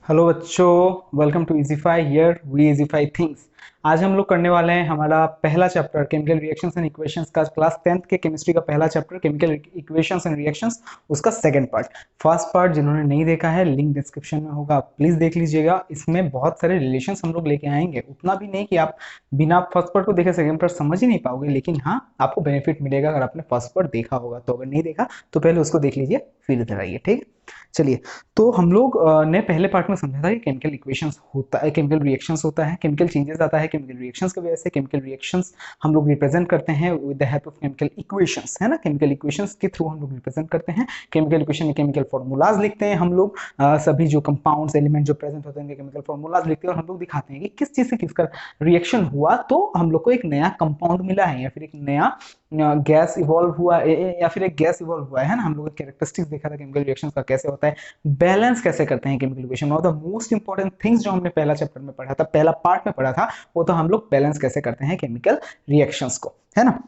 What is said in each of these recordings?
Hello बच्चों, welcome to Easyfy. Here we Easyfy things. आज हम लोग करने वाले हैं हमारा पहला chapter chemical reactions and equations का, क्लास 10th के केमिस्ट्री का पहला chapter chemical equations and reactions, उसका सेकंड पार्ट। फर्स्ट पार्ट जिन्होंने नहीं देखा है, लिंक डिस्क्रिप्शन में होगा, प्लीज देख लीजिएगा। इसमें बहुत सारे रिलेशंस हम लोग लेके आएंगे, उतना भी नहीं कि आप बिना फर्स्ट पार्ट को देखे सेकंड पार्ट समझ ही नहीं पाओगे, लेकिन हाँ, आपको बेनिफिट मिलेगा अगर आपने फर्स्ट पार्ट देखा होगा। तो अगर नहीं देखा तो पहले उसको देख लीजिए, फिर इधर आइए, ठीक है। चलिए, तो हम लोग ने पहले पार्ट में समझा था कि केमिकल इक्वेशंस होता है, केमिकल रिएक्शंस होता है, केमिकल चेंजेस आता है केमिकल रिएक्शंस की वजह से। केमिकल रिएक्शंस हम लोग रिप्रेजेंट करते हैं with the help of chemical equations, है ना। केमिकल इक्वेशंस के थ्रू हम लोग रिप्रेजेंट करते हैं। केमिकल इक्वेशन में केमिकल फॉर्मूलाज लिखते हैं हम लोग, सभी जो कंपाउंड्स एलिमेंट जो प्रेजेंट होते हैं केमिकल फॉर्मूलाज लिखते हैं और हम लोग दिखाते हैं कि किस चीज से किसका रिएक्शन हुआ तो हम लोग को एक नया कंपाउंड मिला है, या फिर एक नया गैस इवॉल्व हुआ या फिर एक गैस इवॉल्व हुआ है ना। हम लोग कैरेक्टरिस्टिक्स देखा था केमिकल रिएक्शंस का कैसे होता है, बैलेंस कैसे करते हैं chemical equation. One of the most important things जो हमने पहला चैप्टर में पढ़ा था, पहला पार्ट में पढ़ा था, वो तो हम लोग बैलेंस कैसे करते हैं केमिकल रिएक्शंस को, है ना,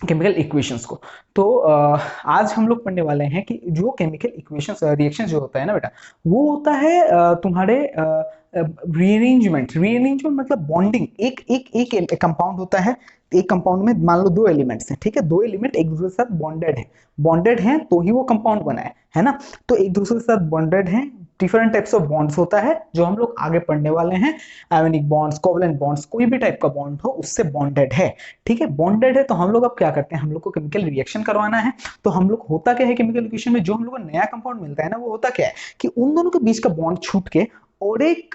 केमिकल इक्वेशंस को। तो आज हम लोग पढ़ने वाले हैं कि जो केमिकल इक्वेशंस रिएक्शन जो होता है ना बेटा, वो होता है तुम्हारे रीअरेंजमेंट। रीअरेंजमेंट मतलब बॉन्डिंग। एक एक एक कंपाउंड होता है, एक कंपाउंड में मान लो दो एलिमेंट्स हैं, ठीक है। दो एलिमेंट एक दूसरे के साथ बॉन्डेड हैं तो ही वो कंपाउंड बना है ना। तो एक दूसरे के साथ बॉन्डेड हैं, डिफरेंट टाइप्स ऑफ बॉन्ड्स होता है जो हम लोग आगे पढ़ने वाले हैं। आयोनिक बॉन्ड्स, कोवलेंट बॉन्ड्स, कोई भी टाइप का बॉन्ड हो उससे बॉन्डेड है, ठीक है। बॉन्डेड है तो हम लोग अब क्या करते हैं, हम लोग को केमिकल रिएक्शन करवाना है। तो हम लोग होता क्या है केमिकल रिएक्शन में, जो हम लोग को नया कंपाउंड मिलता है ना, वो होता क्या है कि उन दोनों के बीच का बॉन्ड छूट के और एक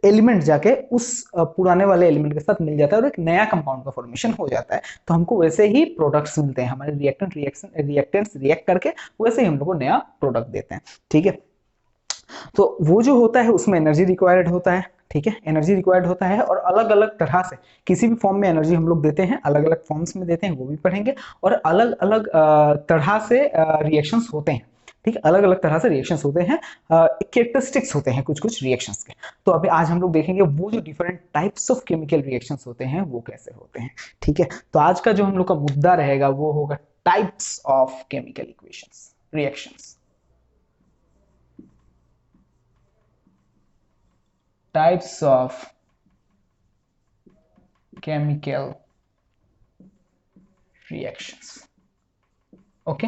एलिमेंट जाके उस पुराने वाले एलिमेंट के साथ मिल जाता है और एक नया कंपाउंड का फॉर्मेशन हो जाता है। तो हमको वैसे ही प्रोडक्ट्स मिलते हैं, हमारे रिएक्टेंट्स रिएक्ट करके वैसे ही हम लोग को नया प्रोडक्ट देते हैं, ठीक है। तो वो जो होता है उसमें एनर्जी रिक्वायर्ड होता है, ठीक है। एनर्जी रिक्वायर्ड होता है और अलग अलग तरह से किसी भी फॉर्म में एनर्जी हम लोग देते हैं, अलग अलग फॉर्म्स में देते हैं, वो भी पढ़ेंगे। और अलग अलग तरह से रिएक्शंस होते हैं, ठीक है। अलग अलग तरह से रिएक्शंस होते हैं, कैरेक्टरिस्टिक्स होते हैं कुछ कुछ रिएक्शंस के। तो अभी आज हम लोग देखेंगे वो जो different types of chemical reactions होते हैं वो कैसे होते हैं, ठीक है। तो आज का जो हम लोग का मुद्दा रहेगा वो होगा types of chemical equations, reactions. Types of chemical reactions, okay.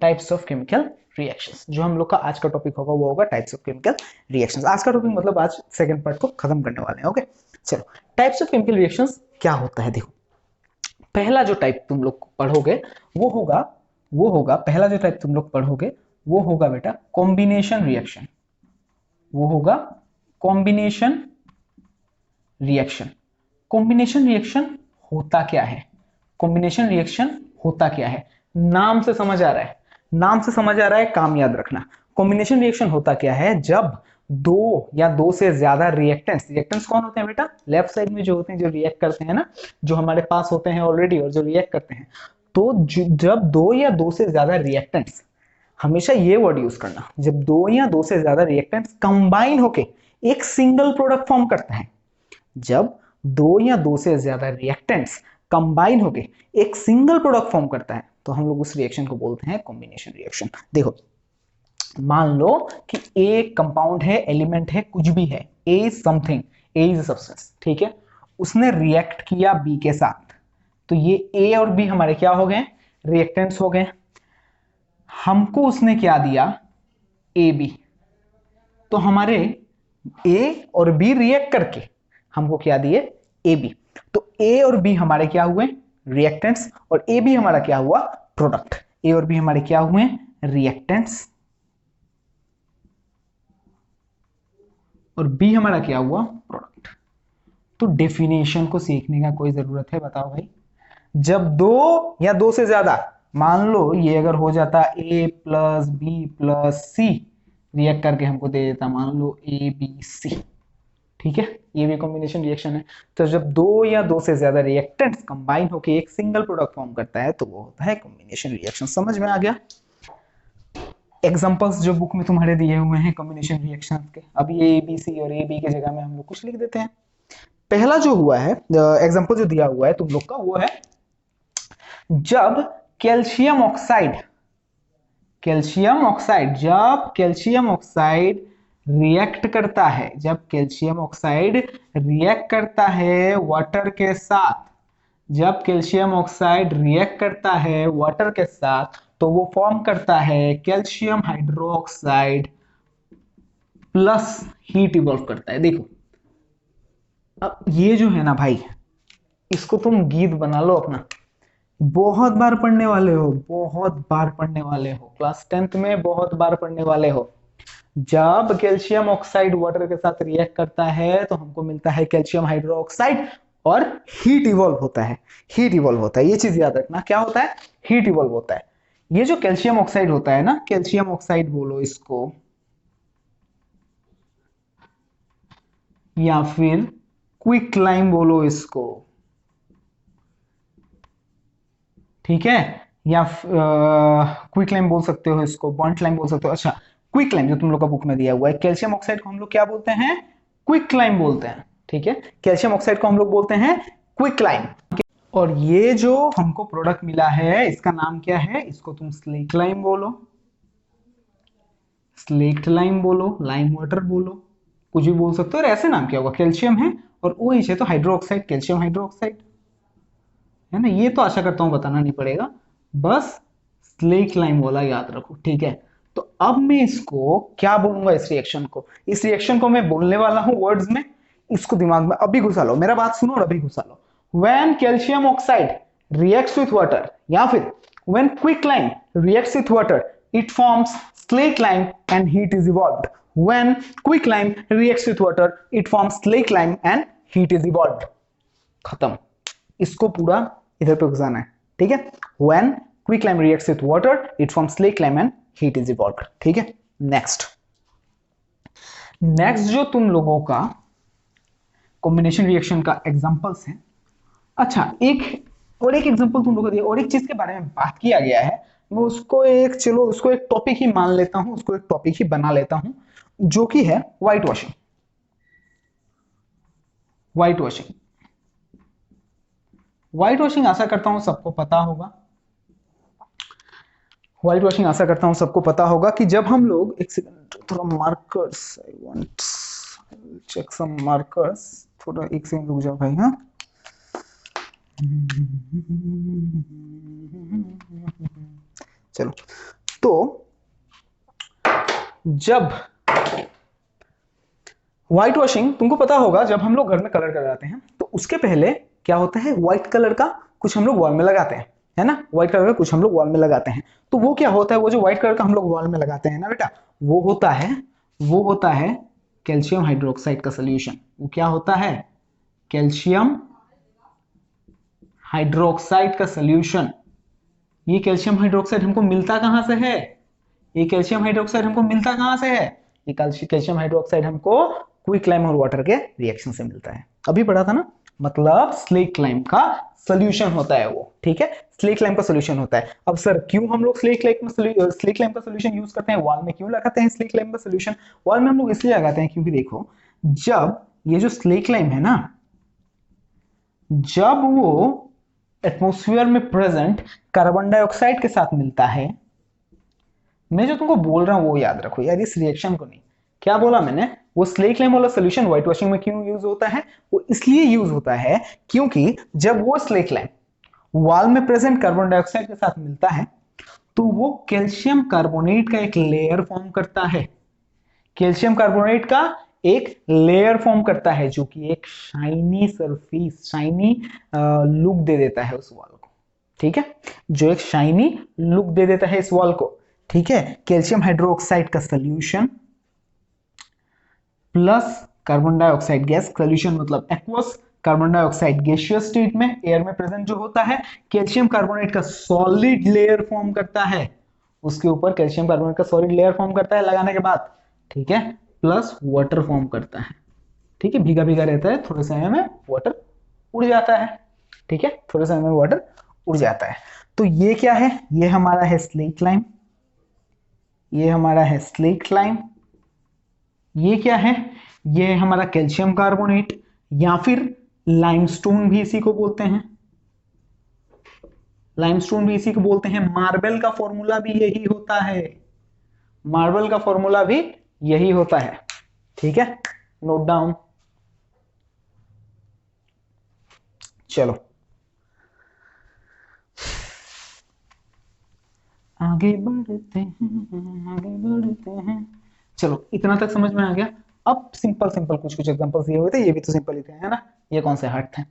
Types of chemical reactions, जो हम लोग का आज का टॉपिक होगा वो होगा टाइप्स ऑफ केमिकल रिएक्शंस। आज का टॉपिक मतलब आज सेकंड पार्ट को खत्म करने वाले हैं, ओके। चलो, टाइप्स ऑफ केमिकल रिएक्शंस क्या होता है, देखो। पहला जो टाइप तुम लोग पढ़ोगे वो होगा पहला जो टाइप तुम लोग पढ़ोगे वो होगा बेटा कॉम्बिनेशन रिएक्शन। वो होगा कॉम्बिनेशन रिएक्शन। कॉम्बिनेशन रिएक्शन होता क्या है, कॉम्बिनेशन रिएक्शन होता क्या है, नाम से समझ आ रहा है, नाम से समझ आ रहा है, काम याद रखना। कॉम्बिनेशन रिएक्शन होता क्या है, जब दो या दो से ज्यादा रिएक्टेंट्स, रिएक्टेंट्स कौन होते हैं बेटा, लेफ्ट साइड में जो होते हैं, जो रिएक्ट करते हैं ना, जो हमारे पास होते हैं ऑलरेडी और जो रिएक्ट करते हैं। तो जब दो या दो से ज्यादा रिएक्टेंट्स, हमेशा ये वर्ड यूज करना, जब दो या दो से ज्यादा रिएक्टेंट्स कंबाइन होके एक सिंगल प्रोडक्ट फॉर्म करते हैं, जब दो या दो से ज्यादा रिएक्टेंट्स कंबाइन होके एक सिंगल प्रोडक्ट फॉर्म करता है तो हम लोग उस रिएक्शन को बोलते हैं कॉम्बिनेशन रिएक्शन। देखो, मान लो कि ए कंपाउंड है, एलिमेंट है, कुछ भी है, a is something, a is substance, ठीक है। उसने रिएक्ट किया बी के साथ, तो ये ए और बी हमारे क्या हो गए, रिएक्टेंट्स हो गए। हमको उसने क्या दिया, ए बी। तो हमारे ए और बी रिएक्ट करके हमको क्या दिए, ए बी। तो ए और बी हमारे क्या हुए, रिएक्टेंट्स, और ए बी हमारा क्या हुआ, प्रोडक्ट। ए और बी हमारे क्या हुए, रिएक्टेंट्स, और बी हमारा क्या हुआ, प्रोडक्ट। तो डेफिनेशन को सीखने का कोई जरूरत है, बताओ भाई। जब दो या दो से ज्यादा, मान लो ये अगर हो जाता ए प्लस बी प्लस सी, रिएक्ट करके हमको दे देता मान लो ए बी सी, ठीक है। ये भी कॉम्बिनेशन रिएक्शन है। तो जब दो या दो से ज्यादा रिएक्टेंट्स कंबाइन होकर एक सिंगल प्रोडक्ट फॉर्म करता है तो वो होता है कॉम्बिनेशन रिएक्शन। समझ में आ गया। एग्जांपल्स जो बुक में तुम्हारे दिए हुए हैं कॉम्बिनेशन रिएक्शन के, अब ये ए बी सी और ए बी की जगह में हम लोग कुछ लिख देते हैं। पहला जो हुआ है एग्जांपल जो दिया हुआ है तुम लोग का, वो है जब कैल्शियम ऑक्साइड, जब कैल्शियम ऑक्साइड रिएक्ट करता है, जब कैल्शियम ऑक्साइड रिएक्ट करता है वाटर के साथ, जब कैल्शियम ऑक्साइड रिएक्ट करता है वाटर के साथ तो वो फॉर्म करता है calcium hydroxide plus heat evolve करता है। देखो अब ये जो है ना भाई, इसको तुम गीत बना लो अपना, बहुत बार पढ़ने वाले हो, बहुत बार पढ़ने वाले हो, क्लास 10th में बहुत बार पढ़ने वाले हो। जब कैल्शियम ऑक्साइड वाटर के साथ रिएक्ट करता है तो हमको मिलता है कैल्शियम हाइड्रोक्साइड और हीट इवॉल्व होता है, हीट इवॉल्व होता है। ये चीज याद रखना, क्या होता है, हीट इवॉल्व होता है। ये जो कैल्शियम ऑक्साइड होता है ना, कैल्शियम ऑक्साइड बोलो इसको, या फिर क्विक लाइम बोलो इसको, ठीक है, या क्विक लाइम बोल सकते हो इसको, बॉन्ड लाइम बोल सकते हो। अच्छा, क्विक लाइम जो तुम लोग का बुक में दिया हुआ है, कैल्शियम ऑक्साइड को हम लोग क्या बोलते हैं, क्विक लाइम बोलते हैं, ठीक है, कैल्शियम ऑक्साइड को हम लोग बोलते हैं क्विक लाइम। और ये जो हमको प्रोडक्ट मिला है इसका नाम क्या है, इसको तुम स्लेक लाइम बोलो, स्लेक्ट लाइम बोलो, लाइम वाटर बोलो, कुछ भी बोल सकते हो। और ऐसे नाम क्या होगा, कैल्शियम है और ओ एच है तो हाइड्रोक्साइड, कैल्शियम हाइड्रोक्साइड है ना। ये तो आशा करता हूं बताना नहीं पड़ेगा, बस स्लेक लाइम वाला याद रखो, ठीक है। तो अब मैं इसको क्या बोलूंगा, इस रिएक्शन को, इस रिएक्शन को मैं बोलने वाला हूं वर्ड्स में, इसको दिमाग में अभी घुसा लो, मेरा बात सुनो और अभी घुसा लो। When calcium oxide reacts with water, या फिर when quick lime reacts with water it forms slake lime and heat is evolved. When quick lime reacts with water it forms slake lime and heat is evolved. खत्म, इसको पूरा इधर पे घुसाना है, ठीक है। When quick lime reacts with water it forms slake lime and heat is evolved, ठीक है। नेक्स्ट जो तुम लोगों का कॉम्बिनेशन रिएक्शन का एग्जांपल्स है। अच्छा, एक एग्जांपल तुम लोगों को दिया और एक चीज के बारे में बात किया गया है, मैं उसको एक, चलो उसको एक टॉपिक ही मान लेता हूं, उसको एक टॉपिक ही बना लेता हूं, जो कि है white washing. White washing, white washing आशा करता हूं सबको पता होगा। व्हाइट वॉशिंग आशा करता हूं सबको पता होगा कि जब हम लोग, एक सेकंड थोड़ा markers, I want check some markers, थोड़ा एक सेकंड रुक जाओ भाई। हाँ, चलो, तो जब व्हाइट वॉशिंग, तुमको पता होगा जब हम लोग घर में कलर कराते हैं तो उसके पहले क्या होता है, व्हाइट कलर का कुछ हम लोग वॉल में लगाते हैं, है ना, व्हाइट कलर का कुछ हम लोग वॉल में लगाते हैं। तो वो क्या होता है, वो जो व्हाइट कलर का हम लोग वॉल में लगाते हैं ना बेटा, वो होता है कैल्शियम हाइड्रोक्साइड का सोल्यूशन। वो क्या होता है, कैल्शियम हाइड्रोक्साइड का सोल्यूशन। ये कैल्शियम हाइड्रोक्साइड हमको मिलता कहां से है, ये कैल्शियम हाइड्रोक्साइड हमको मिलता कहां से है, ये कैल्शियम हाइड्रोक्साइड हमको क्विक लाइम और वाटर के रिएक्शन से मिलता है। अभी पढ़ा था ना, मतलब स्लेक लाइम का सोल्यूशन होता है वो, ठीक है, स्लेक लाइम का सोल्यूशन होता है। अब सर क्यों हम लोग स्लेक लाइम का सोल्यूशन यूज करते हैं, वॉल में क्यों लगाते हैं स्लेक लाइम का सोल्यूशन, वॉल में हम लोग इसलिए लगाते हैं क्योंकि देखो, जब ये जो स्लेक लाइम है ना, जब वो एटमॉस्फेयर में प्रेजेंट कार्बन डाइऑक्साइड के साथ मिलता है, मैं जो तुमको बोल रहा हूं वो याद रखो यार, इस रिएक्शन को नहीं, क्या बोला मैंने, वो स्लेक लाइम वाला सोल्यूशन व्हाइट वॉशिंग में क्यों यूज होता है, वो इसलिए यूज होता है क्योंकि जब वो स्लेक लाइम वॉल में प्रेजेंट कार्बन डाइऑक्साइड के साथ मिलता है तो वो कैल्शियम कार्बोनेट का एक लेयर फॉर्म करता है, कैल्शियम कार्बोनेट का एक लेयर फॉर्म करता है, जो कि एक शाइनी सरफेस, शाइनी लुक दे देता है उस वॉल को, ठीक है, जो एक शाइनी लुक दे देता है इस वॉल को, ठीक है। कैल्शियम हाइड्रोक्साइड का solution plus carbon dioxide gas, solution मतलब aqueous, carbon dioxide gaseous state में एयर में प्रेजेंट जो होता है, कैल्शियम कार्बोनेट का सॉलिड लेयर फॉर्म करता है, उसके ऊपर कैल्शियम कार्बोनेट का सॉलिड लेयर फॉर्म करता है लगाने के बाद, ठीक है, प्लस वाटर फॉर्म करता है, ठीक है, भीगा भीगा रहता है, थोड़े समय में वाटर उड़ जाता है, ठीक है, थोड़े समय में वाटर उड़ जाता है। तो ये क्या है, ये हमारा है स्लेक लाइम, ये हमारा है स्लेक लाइम, ये क्या है, ये हमारा कैल्शियम कार्बोनेट, या फिर लाइमस्टोन भी इसी को बोलते हैं, लाइमस्टोन भी इसी को बोलते हैं। मार्बल का फॉर्मूला भी यही होता है, मार्बल का फॉर्मूला भी यही होता है, ठीक है, नोट डाउन। चलो आगे बढ़ते हैं, आगे बढ़ते हैं। चलो इतना तक समझ में आ गया। अब सिंपल सिंपल कुछ कुछ एग्जांपल्स दिए हुए थे, ये भी तो सिंपल ही थे, है ना, ये कौन से हार्ड थे,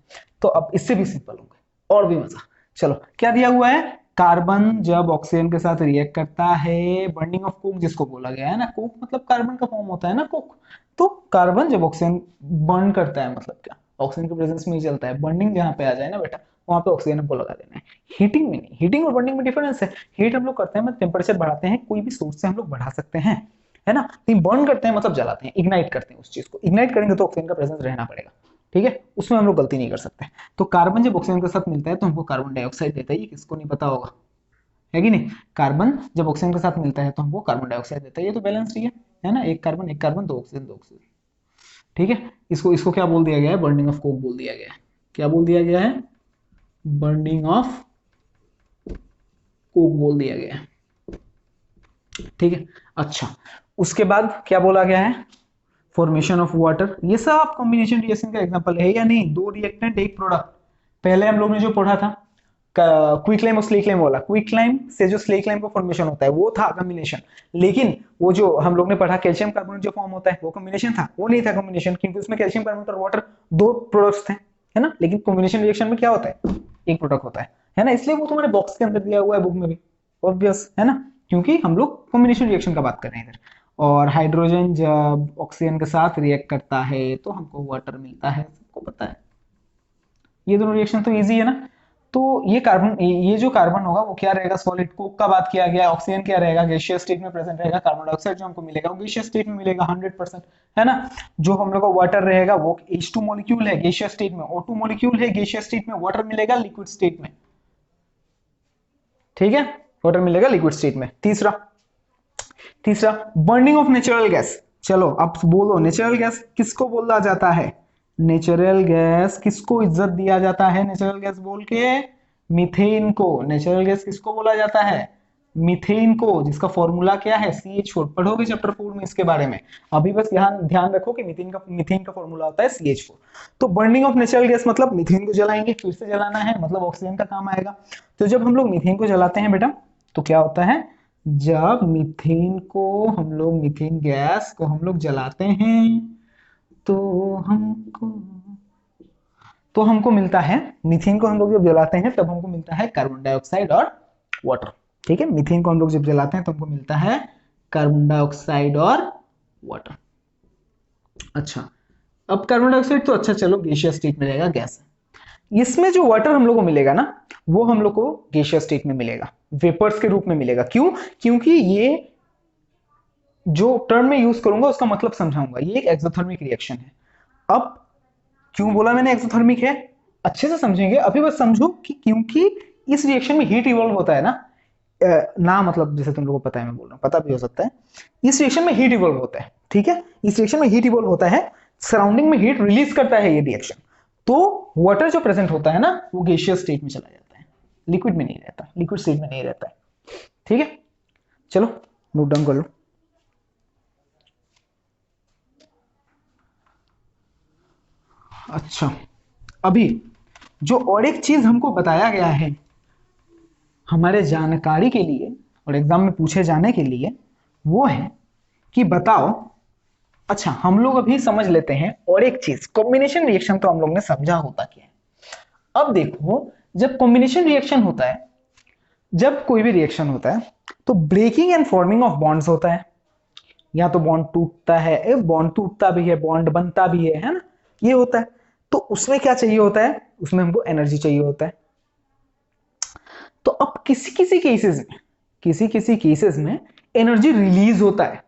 तो अब इससे भी सिंपल होंगे और भी मजा। चलो क्या दिया हुआ है, कार्बन जब ऑक्सीजन के साथ रिएक्ट करता है, बर्निंग ऑफ कोक जिसको बोला गया है ना, कोक मतलब कार्बन का फॉर्म होता है ना कोक, तो कार्बन जब ऑक्सीजन बर्न करता है मतलब क्या, ऑक्सीजन के प्रेजेंस में ही चलता है, बर्निंग जहां पे आ जाए ना बेटा वहां पे ऑक्सीजन हमको लगा देना है, हीटिंग में नहीं, हीटिंग और बर्निंग में डिफरेंस है। हीट हम लोग करते हैं मतलब टेम्परेचर बढ़ाते हैं, कोई भी सोर्स से हम लोग बढ़ा सकते हैं, है ना, लेकिन बर्न करते हैं मतलब जलाते हैं, इग्नाइट करते हैं, उस चीज को इग्नाइट करेंगे तो ऑक्सीजन का प्रेजेंस रहना पड़ेगा, ठीक है, उसमें हम लोग गलती नहीं कर सकते। तो कार्बन जब ऑक्सीजन के साथ मिलता है तो हमको कार्बन डाइऑक्साइड देता है, ये किसको नहीं पता होगा, है कि नहीं, कार्बन जब ऑक्सीजन के साथ मिलता है तो हमको कार्बन डाइऑक्साइड देता है, ये तो बैलेंस ही है ना, एक कार्बन दो ऑक्सीजन दो ऑक्सीजन, ठीक है। इसको इसको क्या बोल दिया गया है, बर्निंग ऑफ कोक बोल दिया गया है, क्या बोल दिया गया है, बर्निंग ऑफ कोक बोल दिया गया है, ठीक है। अच्छा उसके बाद क्या बोला गया है, फॉर्मेशन ऑफ वाटर, ये सब कॉम्बिनेशन रिएक्शन का एग्जांपल है या नहीं, दो रिएक्टेंट एक प्रोडक्ट, पहले हम लोग ने जो पढ़ा था क्विकलाइम और स्लेक्लाइम वाला, क्विकलाइम से जो स्लेक्लाइम का फॉर्मेशन होता है वो था कॉम्बिनेशन, लेकिन वो जो हम लोग ने पढ़ा कैल्शियम कार्बोनेट जो फॉर्म होता है वो कॉम्बिनेशन था, वो नहीं था कॉम्बिनेशन, क्योंकि उसमें कैल्शियम कार्बोनेट और वाटर दो प्रोडक्ट्स थे, है ना, लेकिन कॉम्बिनेशन रिएक्शन में क्या होता है, एक प्रोडक्ट होता है ना, इसलिए वो तुम्हारे बॉक्स के अंदर दिया हुआ है बुक में भी, ऑब्वियस है ना, क्योंकि हम लोग कॉम्बिनेशन रिएक्शन का बात कर रहे हैं इधर। और हाइड्रोजन जब ऑक्सीजन के साथ रिएक्ट करता है तो हमको वाटर मिलता है, सबको पता है, ये दोनों रिएक्शन तो इजी है ना। तो ये कार्बन, ये जो कार्बन होगा वो क्या रहेगा, सॉलिड, कोक का बात किया गया, ऑक्सीजन क्या रहेगा, गैसियस स्टेट में प्रेजेंट रहेगा, कार्बन डाइऑक्साइड जो हमको मिलेगा वो गैसियस स्टेट में मिलेगा 100%, है ना। जो हम लोग का वाटर रहेगा वो H2 मॉलिक्यूल है गैसियस स्टेट में, O2 मॉलिक्यूल है गैसियस स्टेट में, वाटर मिलेगा लिक्विड स्टेट में, ठीक है, वाटर मिलेगा लिक्विड स्टेट में। तीसरा, तीसरा बर्निंग ऑफ नेचुरल गैस, चलो अब बोलो नेचुरल गैस किसको बोला जाता है, नेचुरल गैस किसको इज्जत दिया जाता है, नेचुरल गैस बोल के, मीथेन को, नेचुरल गैस किसको बोला जाता है, मीथेन को, जिसका फॉर्मूला क्या है CH4, पढ़ोगे चैप्टर 4 में इसके बारे में, अभी बस ध्यान ध्यान रखो कि मीथेन का फॉर्मूला होता है CH4। तो बर्निंग ऑफ नेचुरल गैस मतलब मीथेन को जलाएंगे, फिर से जलाना है मतलब ऑक्सीजन का काम आएगा। तो जब हम लोग मीथेन को जलाते हैं बेटा तो क्या होता है, जब मीथेन को हम लोग, मीथेन गैस को हम लोग जलाते हैं तो हमको तो हमको मिलता है, मीथेन को हम लोग जब जलाते हैं तब हमको मिलता है कार्बन डाइऑक्साइड और वाटर, ठीक है, मीथेन को हम लोग जब जलाते हैं तो हमको मिलता है कार्बन डाइऑक्साइड और वाटर। अच्छा अब कार्बन डाइऑक्साइड तो अच्छा चलो गैसियस स्टेट में रहेगा, गैस, इसमें जो वाटर हम लोग को मिलेगा ना वो हम लोग को गैसियस स्टेट में मिलेगा, वेपर्स के रूप में मिलेगा, क्यों, क्योंकि ये जो टर्म में यूज करूंगा उसका मतलब समझाऊंगा, ये एक एक्सोथर्मिक रिएक्शन है। अब क्यों बोला मैंने एक्सोथर्मिक है, अच्छे से समझेंगे, अभी बस समझो कि क्योंकि इस रिएक्शन में हीट इवॉल्व होता है ना, ना मतलब जैसे तुम लोगों को पता है, मैं बोल रहा हूँ पता भी हो सकता है, इस रिएक्शन में हीट इवॉल्व होता है, ठीक है, इस रिएक्शन में हीट इवॉल्व होता है, सराउंडिंग में हीट रिलीज करता है ये रिएक्शन, तो वाटर जो प्रेजेंट होता है ना वो गैसियस स्टेट में चला जाता है, लिक्विड में नहीं रहता, लिक्विड स्टेट में नहीं रहता है, ठीक है। चलो नोट डाउन कर लो। अच्छा अभी जो और एक चीज हमको बताया गया है हमारे जानकारी के लिए और एग्जाम में पूछे जाने के लिए, वो है कि बताओ, अच्छा हम लोग अभी समझ लेते हैं और एक चीज, कॉम्बिनेशन रिएक्शन तो हम लोग ने समझा होता क्या है। अब देखो जब कॉम्बिनेशन रिएक्शन होता है, जब कोई भी रिएक्शन होता है तो breaking and forming of bonds होता है, या तो बॉन्ड टूटता है, बॉन्ड टूटता भी है, बॉन्ड बनता भी है ना, ये होता है। तो उसमें क्या चाहिए होता है, उसमें हमको एनर्जी चाहिए होता है। तो अब किसी किसी केसेस में, किसी किसी केसेस में एनर्जी रिलीज होता है,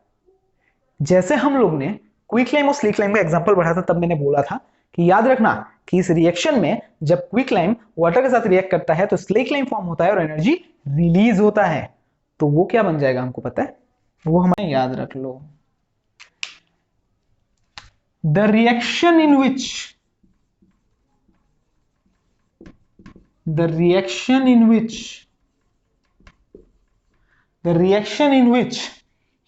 जैसे हम लोग ने क्विकलाइम और स्लीकलाइम का एग्जांपल पढ़ा था, तब मैंने बोला था कि याद रखना कि इस रिएक्शन में जब क्विकलाइम वाटर के साथ रिएक्ट करता है तो स्लीकलाइम फॉर्म होता है और एनर्जी रिलीज होता है, तो वो क्या बन जाएगा हमको पता है, वो हमें याद रख लो, the reaction in which, the reaction in which the reaction in which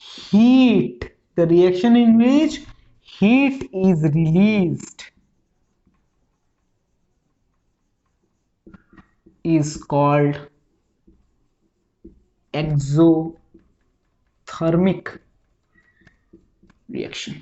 heat the reaction in which heat is released is called exothermic reaction.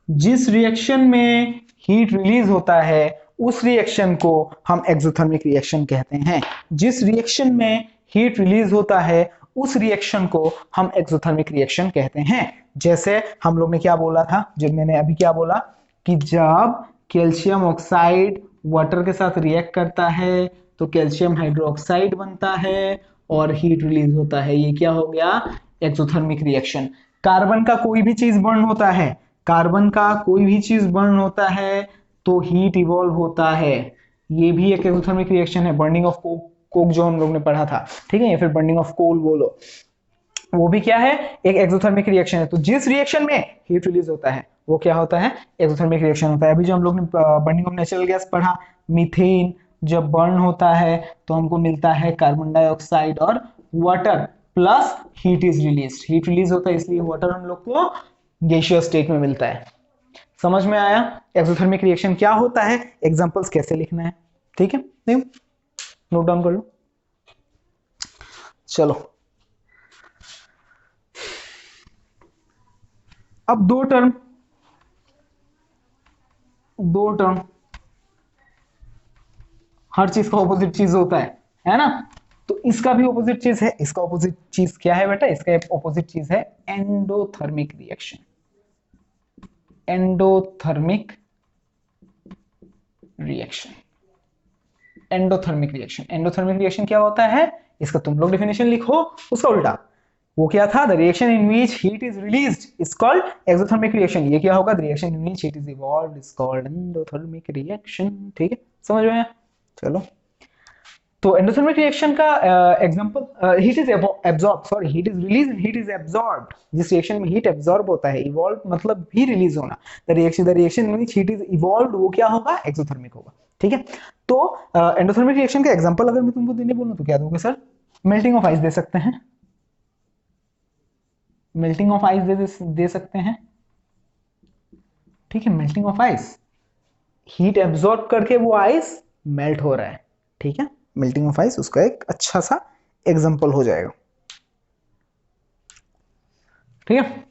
जिस रिएक्शन में हीट रिलीज होता है उस रिएक्शन को हम एक्सोथर्मिक रिएक्शन कहते हैं। जिस रिएक्शन में हीट रिलीज होता है उस रिएक्शन को हम एक्सोथर्मिक रिएक्शन कहते हैं। जैसे हम लोग ने क्या बोला था, जब मैंने अभी क्या बोला कि जब कैल्शियम ऑक्साइड वाटर के साथ रिएक्ट करता है तो कैल्शियम हाइड्रोक्साइड बनता है और हीट रिलीज होता है। ये क्या हो गया? Exothermic reaction. कार्बन का कोई भी चीज बर्न होता है, कार्बन का कोई भी चीज बर्न होता है तो हीट इवॉल्व होता है। ये भी एक एक्सोथर्मिक रिएक्शन है। बर्निंग ऑफ कोक जो हम लोग ने पढ़ा था, ठीक है, या फिर बर्निंग ऑफ कोल बोलो, वो भी क्या है? एक एक्सोथर्मिक रिएक्शन है। तो जिस रिएक्शन में हीट रिलीज होता है वो क्या होता है? एक्सोथर्मिक रिएक्शन होता है। अभी जो हम लोग ने बर्निंग ऑफ नेचुरल गैस पढ़ा, मीथेन जब बर्न होता है तो हमको मिलता है कार्बन डाइऑक्साइड और water plus heat is release. Heat release होता है इसलिए वाटर हम लोग को गैसियस स्टेट में मिलता है। समझ में आया एक्सोथर्मिक रिएक्शन क्या होता है, एग्जांपल्स कैसे लिखना है? ठीक है, नोट डाउन कर लो। चलो अब दो टर्म हर चीज का ऑपोजिट चीज होता है ना? तो इसका भी ऑपोजिट चीज है। इसका ऑपोजिट चीज क्या है बेटा? इसका ऑपोजिट चीज है endothermic reaction. Endothermic reaction, endothermic reaction. Endothermic reaction क्या होता है? इसका तुम लोग डेफिनेशन लिखो, उसका उल्टा। वो क्या था? The reaction in which heat is released is called exothermic reaction. ये क्या होगा? The reaction in which heat is evolved is called endothermic reaction. ठीक है, समझ में आया? चलो, तो एंडोथर्मिक रिएक्शन का example, heat is absorb, sorry, heat is release and heat is absorbed. जिस रिएक्शन में हीट एब्जॉर्ब होता है, इवॉल्व मतलब भी रिलीज होना, the reaction in which heat is evolved वो क्या होगा? एक्सोथर्मिक होगा। ठीक है, तो एंडोथर्मिक रिएक्शन का एग्जांपल अगर मैं तुमको देने बोलूं तो क्या दोगे सर? मेल्टिंग ऑफ आइस दे सकते हैं, मेल्टिंग ऑफ आइस दे सकते हैं। ठीक है, melting of ice, heat absorb करके वो आइस मेल्ट हो रहा है। ठीक है, मेल्टिंग ऑफ आइस उसका एक अच्छा सा एग्जांपल हो जाएगा। ठीक है,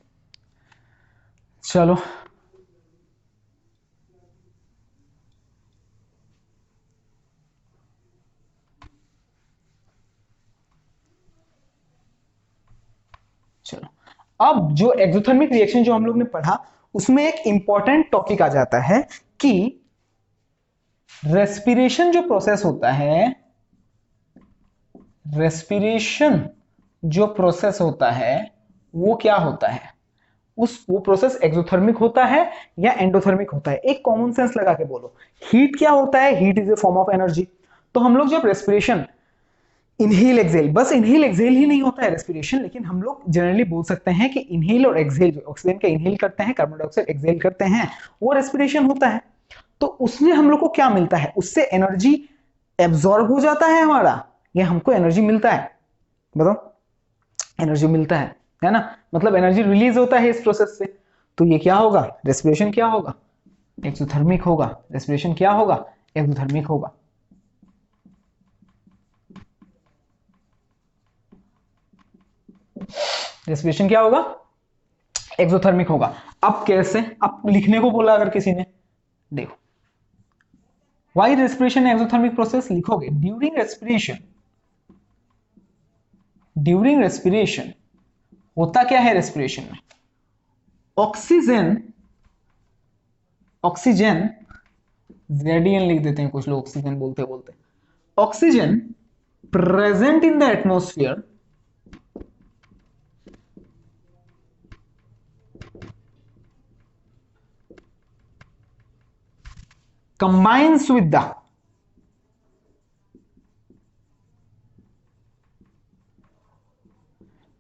चलो चलो अब जो एक्सोथर्मिक रिएक्शन जो हम लोग ने पढ़ा उसमें एक इंपॉर्टेंट टॉपिक आ जाता है कि रेस्पिरेशन जो प्रोसेस होता है, रेस्पिरेशन जो प्रोसेस होता है वो क्या होता है? वो प्रोसेस एक्सोथर्मिक होता है या एंडोथर्मिक होता है? एक कॉमन सेंस लगा के बोलो। हीट क्या होता है? Heat is a form of energy. तो हम लोग जब रेस्पिरेशन, इनहेल एक्सहेल, बस इनहेल एक्सहेल ही नहीं होता है रेस्पिरेशन, लेकिन हम लोग जनरली बोल सकते हैं कि इनहेल और एक्सहेल, जो ऑक्सीजन का इनहेल करते हैं, कार्बन डाइऑक्साइड एक्सहेल करते हैं, वो रेस्पिरेशन होता है। तो उसमें हम लोग को क्या मिलता है? उससे एनर्जी एब्जॉर्ब हो जाता है हमारा, या हमको एनर्जी मिलता है? बताओ, एनर्जी मिलता है ना? मतलब एनर्जी रिलीज होता है इस प्रोसेस से। तो ये क्या होगा? रेस्पिरेशन क्या होगा? एक्सोथर्मिक होगा। रेस्पिरेशन क्या होगा? एक्सोथर्मिक होगा। रेस्पिरेशन क्या होगा? एक्सोथर्मिक होगा। अब कैसे? अब लिखने को बोला अगर किसी ने, देखो, व्हाई रेस्पिरेशन एक्सोथर्मिक प्रोसेस लिखोगे। ड्यूरिंग रेस्पिरेशन होता क्या है? रेस्पिरेशन में ऑक्सीजन जेडियन लिख देते हैं कुछ लोग, ऑक्सीजन बोलते बोलते, oxygen present in the atmosphere combines with the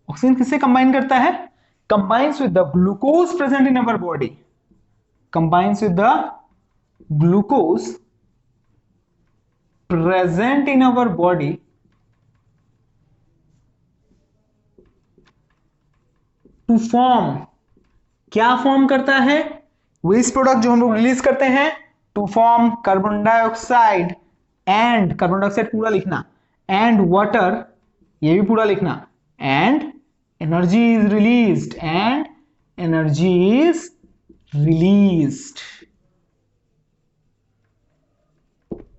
oxygen किससे कंबाइन करता है? Combines with the glucose present in our body, combines with the glucose present in our body to form, क्या फॉर्म करता है? वेस्ट प्रोडक्ट जो हम लोग release करते हैं to form carbon dioxide and, carbon dioxide पूरा लिखना, एंड वाटर, ये भी पूरा लिखना, and energy is released, and energy is released.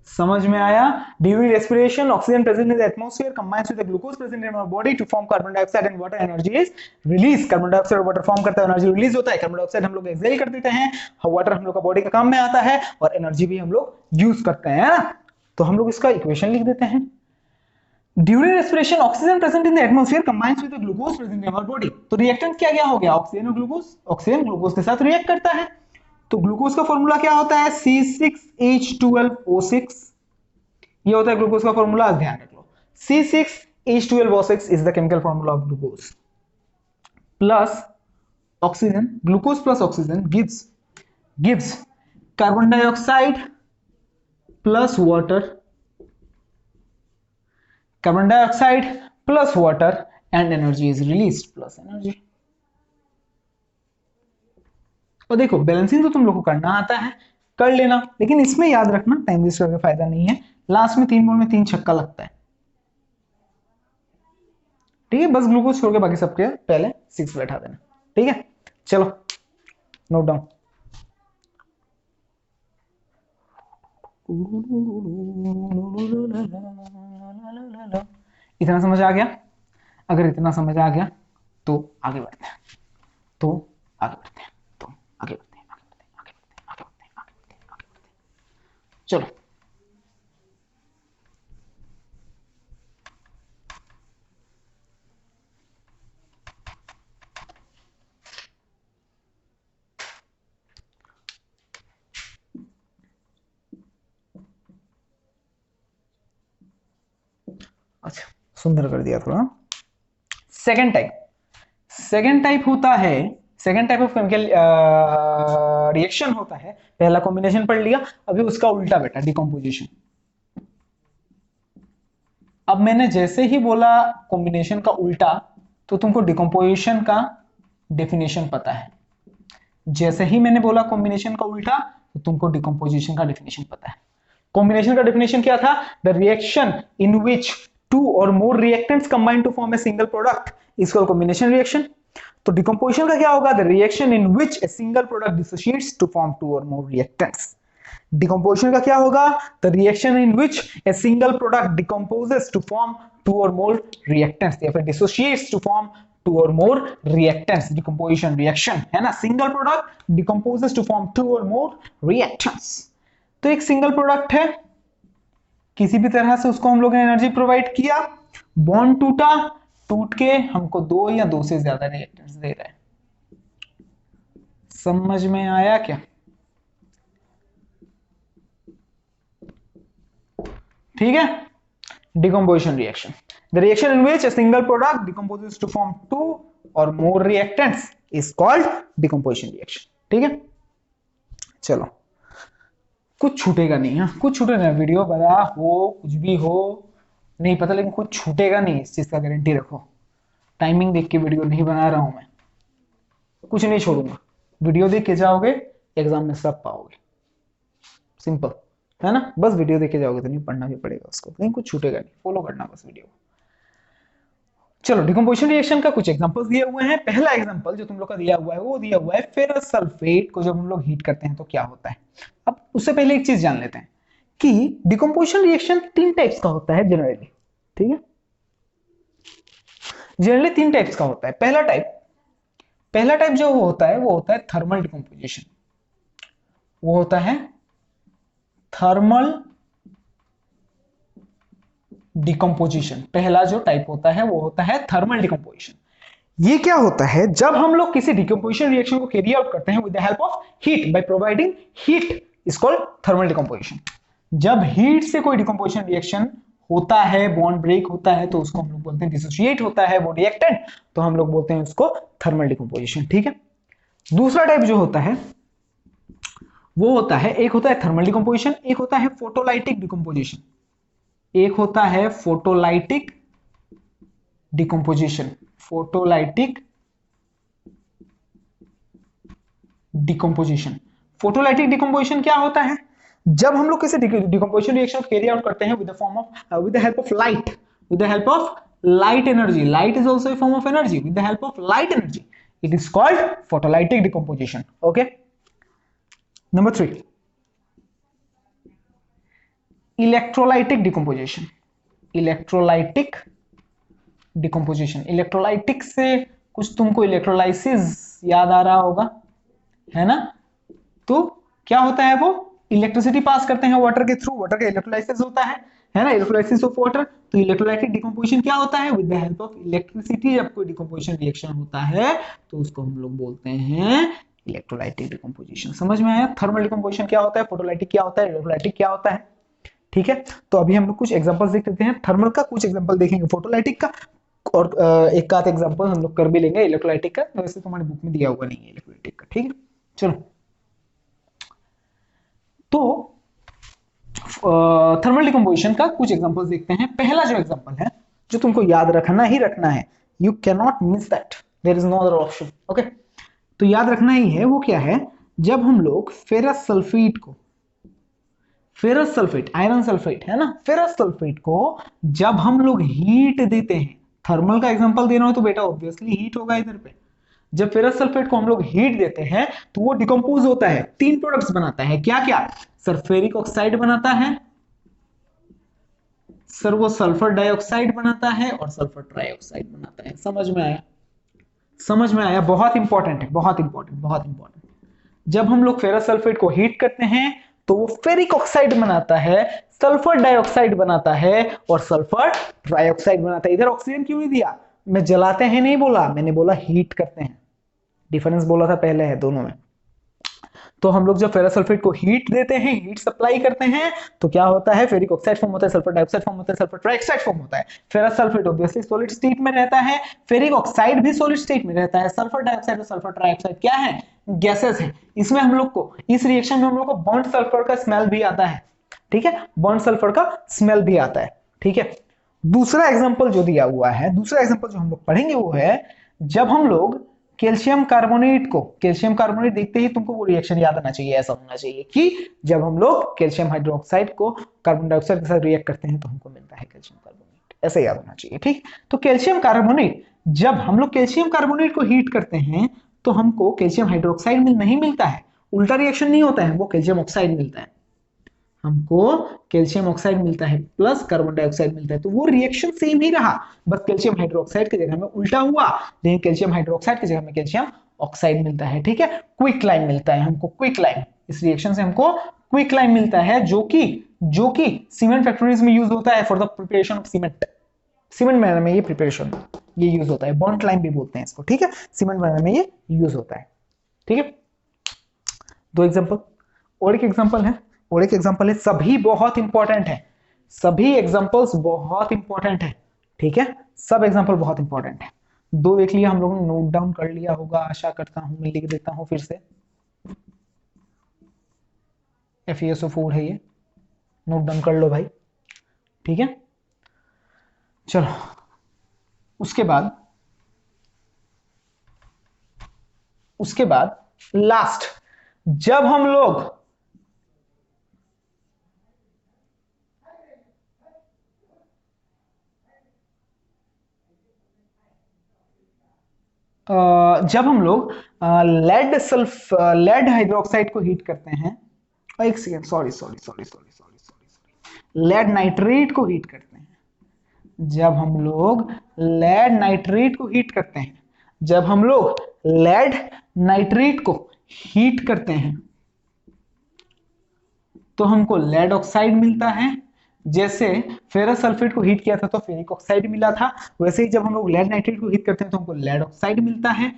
समझ में आया? During respiration oxygen present in the atmosphere combines with the glucose present in our body to form carbon dioxide and water, energy is release. Carbon dioxide और water form करता है, energy release होता है। Carbon dioxide हम लोग exhale कर देते हैं, वाटर हम लोग का बॉडी का काम में आता है, और एनर्जी भी हम लोग यूज करते हैं, है ना? तो हम लोग इसका इक्वेशन लिख देते हैं। During respiration oxygen present in the atmosphere combines with the glucose present in our body. तो रिएक्टेंट क्या क्या हो गया? ऑक्सीजन और ग्लूकोज। ऑक्सीजन ग्लूकोज के साथ रिएक्ट करता है, तो ग्लूकोज का फॉर्मूला क्या होता है? C6H12O6। ये होता है ग्लूकोज का फॉर्मूला, ध्यान रख लो। C6H12O6 is the chemical formula of glucose. Plus oxygen, glucose plus oxygen gives carbon dioxide plus water, carbon dioxide plus water, and energy is released plus energy. और देखो बैलेंसिंग तो तुम लोग को करना आता है, कर लेना, लेकिन इसमें याद रखना टाइम वेस्ट करके फायदा नहीं है। लास्ट में 3 बॉल में 3 छक्का लगता है, ठीक है? बस ग्लूकोज छोड़ के बाकी सबके पहले 6 बैठा देना, ठीक है? चलो नोट डाउन। इतना समझ आ गया? अगर इतना समझ आ गया तो आगे बढ़ते हैं, तो आगे बढ़ते हैं, तो आगे बढ़ते हैं, आगे बढ़ते हैं, आगे बढ़ते हैं, आगे बढ़ते हैं, आगे बढ़ते हैं, आगे बढ़ते हैं। चलो अच्छा, सुंदर कर दिया थोड़ा। सेकेंड टाइप होता है, second type of chemical reaction होता है। पहला कॉम्बिनेशन पढ़ लिया, अभी उसका उल्टा बेटा डिकम्पोजिशन। अब मैंने जैसे ही बोला कॉम्बिनेशन का उल्टा, तो तुमको डिकम्पोजिशन का डेफिनेशन पता है। जैसे ही मैंने बोला कॉम्बिनेशन का उल्टा, तो तुमको डिकम्पोजिशन का डेफिनेशन पता है। कॉम्बिनेशन का डेफिनेशन क्या था? The reaction in which 2 or more reactants combine to form a single product is called combination reaction. तो डिकम्पोजिशन का क्या होगा? The reaction in which a single product dissociates to form 2 or more reactants. Decomposition का क्या होगा? The reaction in which a single product decomposes to form 2 or more reactants, या फिर dissociates to form 2 or more reactants. Decomposition reaction है ना, single product decomposes to form 2 or more reactants. तो एक single product है, किसी भी तरह से उसको हम लोग ने एनर्जी प्रोवाइड किया, बॉन्ड टूटा, टूट के हमको 2 या 2 से ज्यादा रिएक्टेंट्स दे रहा है। समझ में आया क्या? ठीक है? Decomposition reaction, the reaction in which a single product decomposes to form 2 or more reactants is called decomposition reaction. ठीक है? चलो, कुछ छूटेगा नहीं, हाँ कुछ छूटेगा नहीं, वीडियो बड़ा हो कुछ भी हो नहीं पता, लेकिन कुछ छूटेगा नहीं, इस चीज का गारंटी रखो। टाइमिंग देख के वीडियो नहीं बना रहा हूं मैं, कुछ नहीं छोड़ूंगा। वीडियो देख के जाओगे, एग्जाम में सब पाओगे, सिंपल है ना? बस वीडियो देख के जाओगे तो नहीं, पढ़ना भी पड़ेगा उसको, लेकिन कुछ छूटेगा नहीं, फॉलो करना बस वीडियो। चलो, डिकम्पोजिशन रिएक्शन का कुछ एग्जांपल्स दिए हुए हैं। पहला एग्जांपल जो तुम लोग का दिया हुआ है वो दिया हुआ है फेरस सल्फेट को जब हम लोग हीट करते हैं तो क्या होता है। अब उससे पहले एक चीज जान लेते हैं कि डिकम्पोजिशन रिएक्शन 3 टाइप्स का होता है जनरली, ठीक है? जनरली 3 टाइप्स का होता है। पहला टाइप जो होता है वो होता है थर्मल डिकम्पोजिशन, वो होता है थर्मल डिकम्पोजिशन। पहला जो टाइप होता है वो होता है थर्मल डिकम्पोजिशन। ये क्या होता है? जब हम लोग किसी डिकम्पोजिशन रिएक्शन को कैरी आउट करते हैं with the help of heat, by providing heat is called thermal decomposition. जब हीट से कोई डिकम्पोजिशन रिएक्शन होता है, बॉन्ड ब्रेक होता है, तो उसको हम लोग बोलते हैं डिसोसिएट होता है वो रिएक्टेंट, तो हम लोग बोलते हैं उसको थर्मल डिकम्पोजिशन, ठीक है? दूसरा टाइप जो होता है वो होता है, एक होता है थर्मल डिकम्पोजिशन, एक होता है फोटोलाइटिक डिकम्पोजिशन। एक होता है photolytic decomposition, photolytic decomposition. Photolytic decomposition क्या होता है? जब हम लोग किसी डिकम्पोजिशन रिएक्शन को कैरी आउट करते हैं with the form of with the help of light, with the help of light energy. Light is also a form of energy. With the help of light energy, it is called photolytic decomposition. Okay. Number 3, electrolytic decomposition. Electrolytic decomposition. Electrolytic से कुछ तुमको electrolysis याद आ रहा होगा, है ना? तो क्या होता है, वो इलेक्ट्रिसिटी पास करते हैं वाटर के थ्रू, वाटर का इलेक्ट्रोलाइसिस होता है ना, इलेक्ट्रोलाइसिस ऑफ वाटर। तो इलेक्ट्रोलाइटिक डिकम्पोजिशन क्या होता है? With the help of electricity जब कोई डिकम्पोजिशन रिएक्शन होता है तो उसको हम लोग बोलते हैं इलेक्ट्रोलाइटिक डिकम्पोजिशन। समझ में आया? थर्मल डिकम्पोजिशन क्या होता है, फोटोलाइटिक क्या होता है, इलेक्ट्रोलाइटिक क्या होता है। ठीक है, तो अभी हम लोग कुछ एग्जांपल्स देख लेते हैं। थर्मल का कुछ एग्जांपल देखेंगे, फोटोलाइटिक का और एक आध एग्जांपल हम लोग कर भी लेंगे इलेक्ट्रोलाइटिक का, वैसे तुम्हारी बुक में दिया हुआ नहीं है इलेक्ट्रोलाइटिक का। ठीक है, चलो। तो थर्मल डिकम्पोजिशन का कुछ एग्जांपल्स देखते हैं। पहला जो एग्जांपल है, जो तुमको याद रखना ही रखना है, you can not miss that, there is no other option. Okay, तो याद रखना ही है। वो क्या है? जब हम लोग फेरस सल्फेट को, फेरस सल्फेट, आयरन सल्फेट है ना, फेरस सल्फेट को जब हम लोग हीट देते हैं, थर्मल का एग्जांपल दे रहा हूं तो बेटा ऑब्वियसली हीट होगा इधर पे। जब फेरस सल्फेट को हम लोग हीट देते हैं तो वो डिकम्पोज होता है, 3 प्रोडक्ट्स बनाता है। क्या क्या? सर फेरिक ऑक्साइड बनाता है, सर वो सल्फर डाइऑक्साइड बनाता है और सल्फर ट्राइऑक्साइड बनाता है। समझ में आया? समझ में आया? बहुत इंपॉर्टेंट है, बहुत इंपॉर्टेंट, बहुत इंपॉर्टेंट। जब हम लोग फेरस सल्फेट को हीट करते हैं तो वो फेरिक ऑक्साइड बनाता है, सल्फर डाइऑक्साइड बनाता है और सल्फर ट्राइऑक्साइड बनाता है। इधर ऑक्सीजन क्यों नहीं दिया? मैं जलाते हैं नहीं बोला, मैंने बोला हीट करते हैं, डिफरेंस बोला था पहले है दोनों में। तो हम लोग जब फेरस सल्फेट को हीट देते हैं, हीट सप्लाई करते हैं, तो क्या होता है? फेरिक ऑक्साइड फॉर्म होता है, सल्फर डाइऑक्साइड फॉर्म होता है, सल्फर ट्राइऑक्साइड फॉर्म होता है। Ferrous sulphate obviously solid state में रहता है, फेरिक ऑक्साइड भी सॉलिड स्टेट में रहता है, सल्फर डाइऑक्साइड और सल्फर ट्राइऑक्साइड क्या है? गैसेस है। इसमें हम लोग को, इस रिएक्शन में हम लोग को बर्न्ड सल्फर का स्मेल भी आता है। ठीक है, बर्न्ड सल्फर का स्मेल भी आता है। ठीक है, दूसरा एग्जांपल जो दिया हुआ है, दूसरा एग्जांपल जो हम लोग पढ़ेंगे वो है जब हम लोग कैल्शियम कार्बोनेट को, कैल्शियम कार्बोनेट देखते ही तुमको वो रिएक्शन याद आना चाहिए, ऐसा होना चाहिए कि जब हम लोग कैल्शियम हाइड्रोक्साइड को कार्बन डाइऑक्साइड के साथ रिएक्ट करते हैं तो हमको मिलता है कैल्शियम कार्बोनेट, ऐसे याद होना चाहिए। ठीक, तो कैल्शियम कार्बोनेट, जब हम लोग कैल्शियम कार्बोनेट को हीट करते हैं तो हमको कैल्शियम हाइड्रोक्साइड नहीं मिलता है, उल्टा रिएक्शन नहीं होता है, वो कैल्शियम ऑक्साइड मिलता है। हमको कैल्शियम ऑक्साइड मिलता है प्लस कार्बन डाइऑक्साइड मिलता है, तो वो रिएक्शन सेम ही रहा, बस कैल्शियम हाइड्रोक्साइड की जगह में उल्टा हुआ, लेकिन कैल्शियम हाइड्रोक्साइड की जगह में कैल्शियम ऑक्साइड मिलता है। ठीक है, क्विक लाइम मिलता है हमको, क्विक लाइम, इस रिएक्शन से हमको क्विक लाइम मिलता है, जो कि सीमेंट फैक्ट्रीज में यूज होता है for the preparation of cement. Cement बनाने में ये प्रिपरेशन, ये यूज होता है, बॉन्ड लाइम भी बोलते हैं इसको। ठीक है, सीमेंट बनाने में ये यूज होता है। ठीक है, 2 एग्जांपल, और एक एग्जांपल है, और एक एग्जांपल है, सभी बहुत इंपॉर्टेंट है, सभी एग्जांपल्स बहुत इंपॉर्टेंट है। ठीक है, सब एग्जांपल बहुत इंपॉर्टेंट है। 2 देख लिया हम लोगों ने, नोट डाउन कर लिया होगा, आशा करता हूं। मैं लिख देता हूं फिर से, FeSO4 है ये, नोट डाउन कर लो भाई। ठीक है, चलो उसके बाद लास्ट, जब हम लोग लेड हाइड्रोक्साइड को हीट करते हैं, एक सेकेंड, लेड नाइट्रेट को हीट करते हैं, जब हम लोग लेड नाइट्रेट को हीट करते हैं, जब हम लोग लेड नाइट्रेट को हीट करते हैं तो हमको लेड ऑक्साइड मिलता है। जैसे फेरस सल्फेट को हीट किया था तो फेरिक ऑक्साइड मिला था, वैसे ही जब हम लोग लेड नाइट्रेट को हीट करते हैं तो हमको लेड ऑक्साइड मिलता है,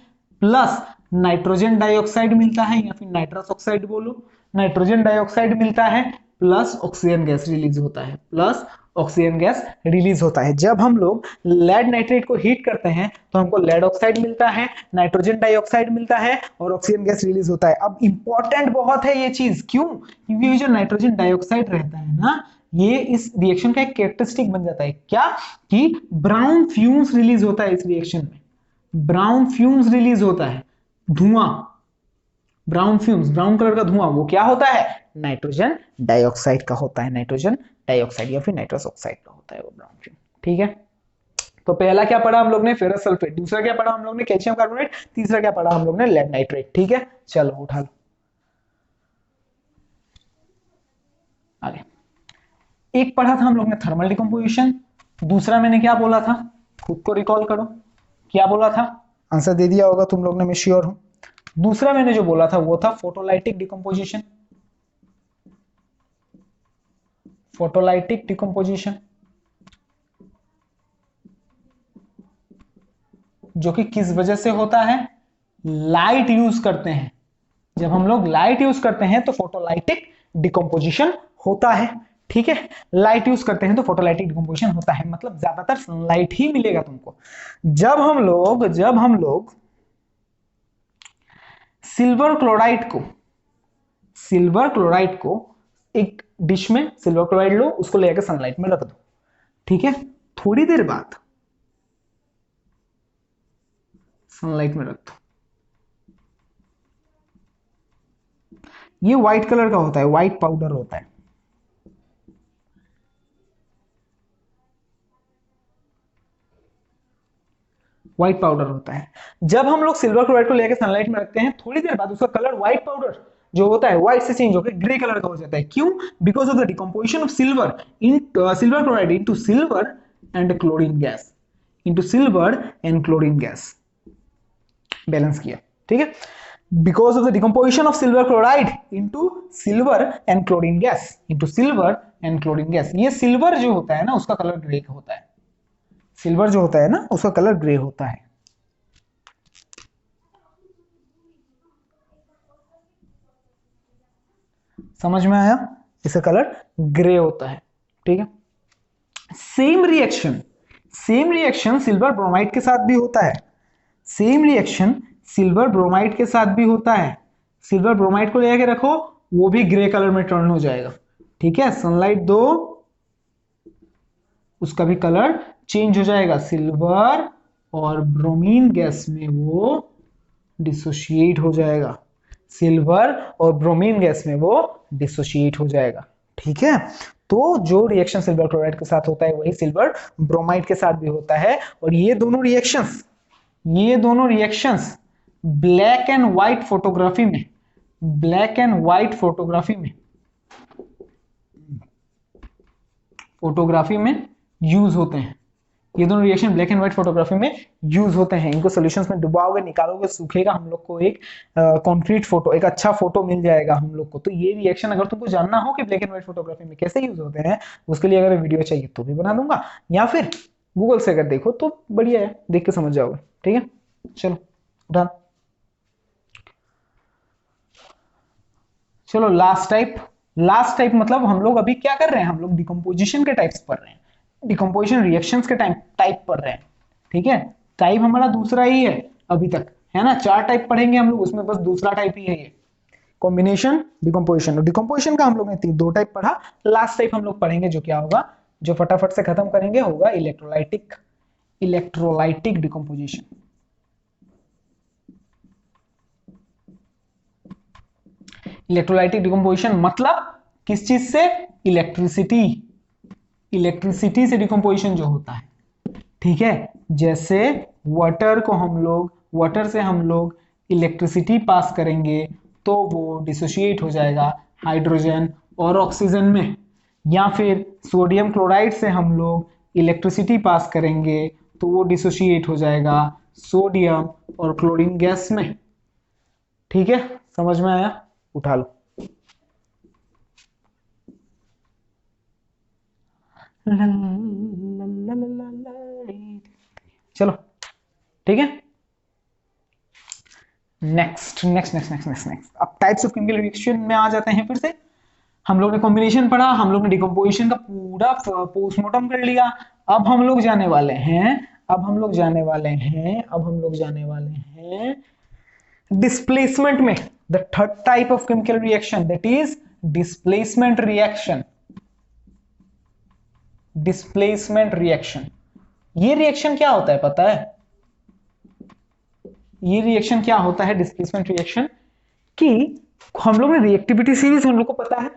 प्लस नाइट्रोजन डाइऑक्साइड मिलता है, या फिर नाइट्रस ऑक्साइड बोलो, नाइट्रोजन डाइऑक्साइड मिलता है, प्लस ऑक्सीजन गैस रिलीज होता है, प्लस ऑक्सीजन गैस रिलीज होता है। जब हम लोग लेड नाइट्रेट को हीट करते हैं तो हमको लेड ऑक्साइड मिलता है, नाइट्रोजन डाइऑक्साइड मिलता है और ऑक्सीजन गैस रिलीज होता है। अब इंपॉर्टेंट बहुत है ये चीज, क्यों? क्योंकि ये जो नाइट्रोजन डाइऑक्साइड रहता है ना, ये इस रिएक्शन का एक कैरेक्टरिस्टिक बन जाता है। क्या? कि ब्राउन फ्यूम्स रिलीज होता है इस रिएक्शन में, ब्राउन फ्यूम्स रिलीज होता है, धुआं, ब्राउन फ्यूम्स, ब्राउन कलर का धुआं, वो क्या होता है? नाइट्रोजन डाइऑक्साइड का होता है, नाइट्रोजन डाइऑक्साइड या फिर नाइट्रस ऑक्साइड का होता है वो ब्राउन फ्यूम। ठीक है, तो पहला क्या पढ़ा हम लोग ने? Ferrous sulphate. दूसरा क्या पढ़ा हम लोग ने? Calcium carbonate. तीसरा क्या पढ़ा हम लोग ने? Lead nitrate. ठीक है, चलो उठा लो आगे। एक पढ़ा था हम लोग ने थर्मल डिकम्पोजिशन, दूसरा मैंने क्या बोला था? खुद को रिकॉल करो, क्या बोला था? आंसर दे दिया होगा तुम लोग ने, मैं श्योर हूं। दूसरा मैंने जो बोला था वो था फोटोलाइटिक डिकम्पोजिशन, फोटोलाइटिक डिकम्पोजिशन, जो कि किस वजह से होता है? लाइट यूज करते हैं। जब हम लोग लाइट यूज करते हैं तो फोटोलाइटिक डिकम्पोजिशन होता है। ठीक है, लाइट यूज करते हैं तो फोटोलाइटिक डिकम्पोजिशन होता है, मतलब ज्यादातर सनलाइट ही मिलेगा तुमको। जब हम लोग सिल्वर क्लोराइड को एक डिश में सिल्वर क्लोराइड लो, उसको लेकर सनलाइट में रख दो। ठीक है, थोड़ी देर बाद सनलाइट में रख दो, ये व्हाइट कलर का होता है, व्हाइट पाउडर होता है। व्हाइट पाउडर होता है। जब हम लोग सिल्वर क्लोराइड को लेकर सनलाइट में रखते हैं, थोड़ी देर बाद उसका कलर व्हाइट पाउडर जो होता है व्हाइट से चेंज होकर ग्रे कलर का हो जाता है। क्यों? Because of the decomposition of silver in silver chloride into silver and chlorine gas, into silver and chlorine gas, balance किया। ठीक है, because of the decomposition of silver chloride into silver and chlorine gas, into silver and chlorine gas. ये silver जो होता है ना उसका colour grey होता है, सिल्वर जो होता है ना उसका कलर ग्रे होता है। समझ में आया? इसका कलर ग्रे होता है। ठीक है, सेम रिएक्शन सिल्वर ब्रोमाइड के साथ भी होता है, सेम रिएक्शन सिल्वर ब्रोमाइड के साथ भी होता है। सिल्वर ब्रोमाइड को लेके रखो, वो भी ग्रे कलर में टर्न हो जाएगा। ठीक है, सनलाइट दो, उसका भी कलर चेंज हो जाएगा, सिल्वर और ब्रोमीन गैस में वो डिसोशिएट हो जाएगा, सिल्वर और ब्रोमीन गैस में वो डिसोशिएट हो जाएगा। ठीक है, तो जो रिएक्शन सिल्वर क्लोराइड के साथ होता है वही सिल्वर ब्रोमाइड के साथ भी होता है। और ये दोनों reactions black and white photography में यूज होते हैं। ये दोनों reaction black and white photography में यूज होते हैं। इनको सॉल्यूशंस में डुबाओगे, निकालोगे, सूखेगा, हम लोग को एक कॉन्क्रीट फोटो, एक अच्छा फोटो मिल जाएगा हम लोग को। तो ये रिएक्शन अगर तुमको जानना हो कि ब्लैक एंड व्हाइट फोटोग्राफी में कैसे यूज होते हैं, उसके लिए अगर वीडियो चाहिए तो भी बना दूंगा, या फिर गूगल से अगर देखो तो बढ़िया है, देख के समझ जाओगे। ठीक है, चलो डन। चलो लास्ट टाइप मतलब हम लोग अभी क्या कर रहे हैं? हम लोग डिकम्पोजिशन के टाइप्स पढ़ रहे हैं, डिकम्पोजिशन रिएक्शंस के टाइप पढ़ रहे हैं। ठीक है, टाइप हमारा दूसरा ही है अभी तक, है ना? 4 टाइप पढ़ेंगे हम लोग, उसमें बस दूसरा टाइप ही है ये, कॉम्बिनेशन डिकम्पोजिशन। और डिकम्पोजिशन का हम लोग ने 2 टाइप पढ़ा, लास्ट टाइप हम लोग पढ़ेंगे जो क्या होगा, जो फटाफट से खत्म करेंगे, होगा इलेक्ट्रोलाइटिक डिकम्पोजिशन। इलेक्ट्रोलाइटिक डिकम्पोजिशन मतलब किस चीज से? इलेक्ट्रिसिटी से डिकम्पोजिशन जो होता है। ठीक है, जैसे वाटर से हम लोग इलेक्ट्रिसिटी पास करेंगे तो वो डिसोशिएट हो जाएगा हाइड्रोजन और ऑक्सीजन में, या फिर सोडियम क्लोराइड से हम लोग इलेक्ट्रिसिटी पास करेंगे तो वो डिसोशिएट हो जाएगा सोडियम और क्लोरीन गैस में। ठीक है, समझ में आया? उठा लो। चलो ठीक है, नेक्स्ट अब टाइप्स ऑफ केमिकल रिएक्शन में आ जाते हैं। फिर से हम लोग ने कॉम्बिनेशन पढ़ा, हम लोग ने डिकम्पोजिशन का पूरा पोस्टमार्टम कर लिया। अब हम लोग जाने वाले हैं डिस्प्लेसमेंट में। The third type of chemical reaction, that is displacement reaction. ये रिएक्शन क्या होता है पता है? ये रिएक्शन क्या होता है? डिस्प्लेसमेंट रिएक्शन, कि हम लोग ने रिएक्टिविटी सीरीज हम लोग को पता है,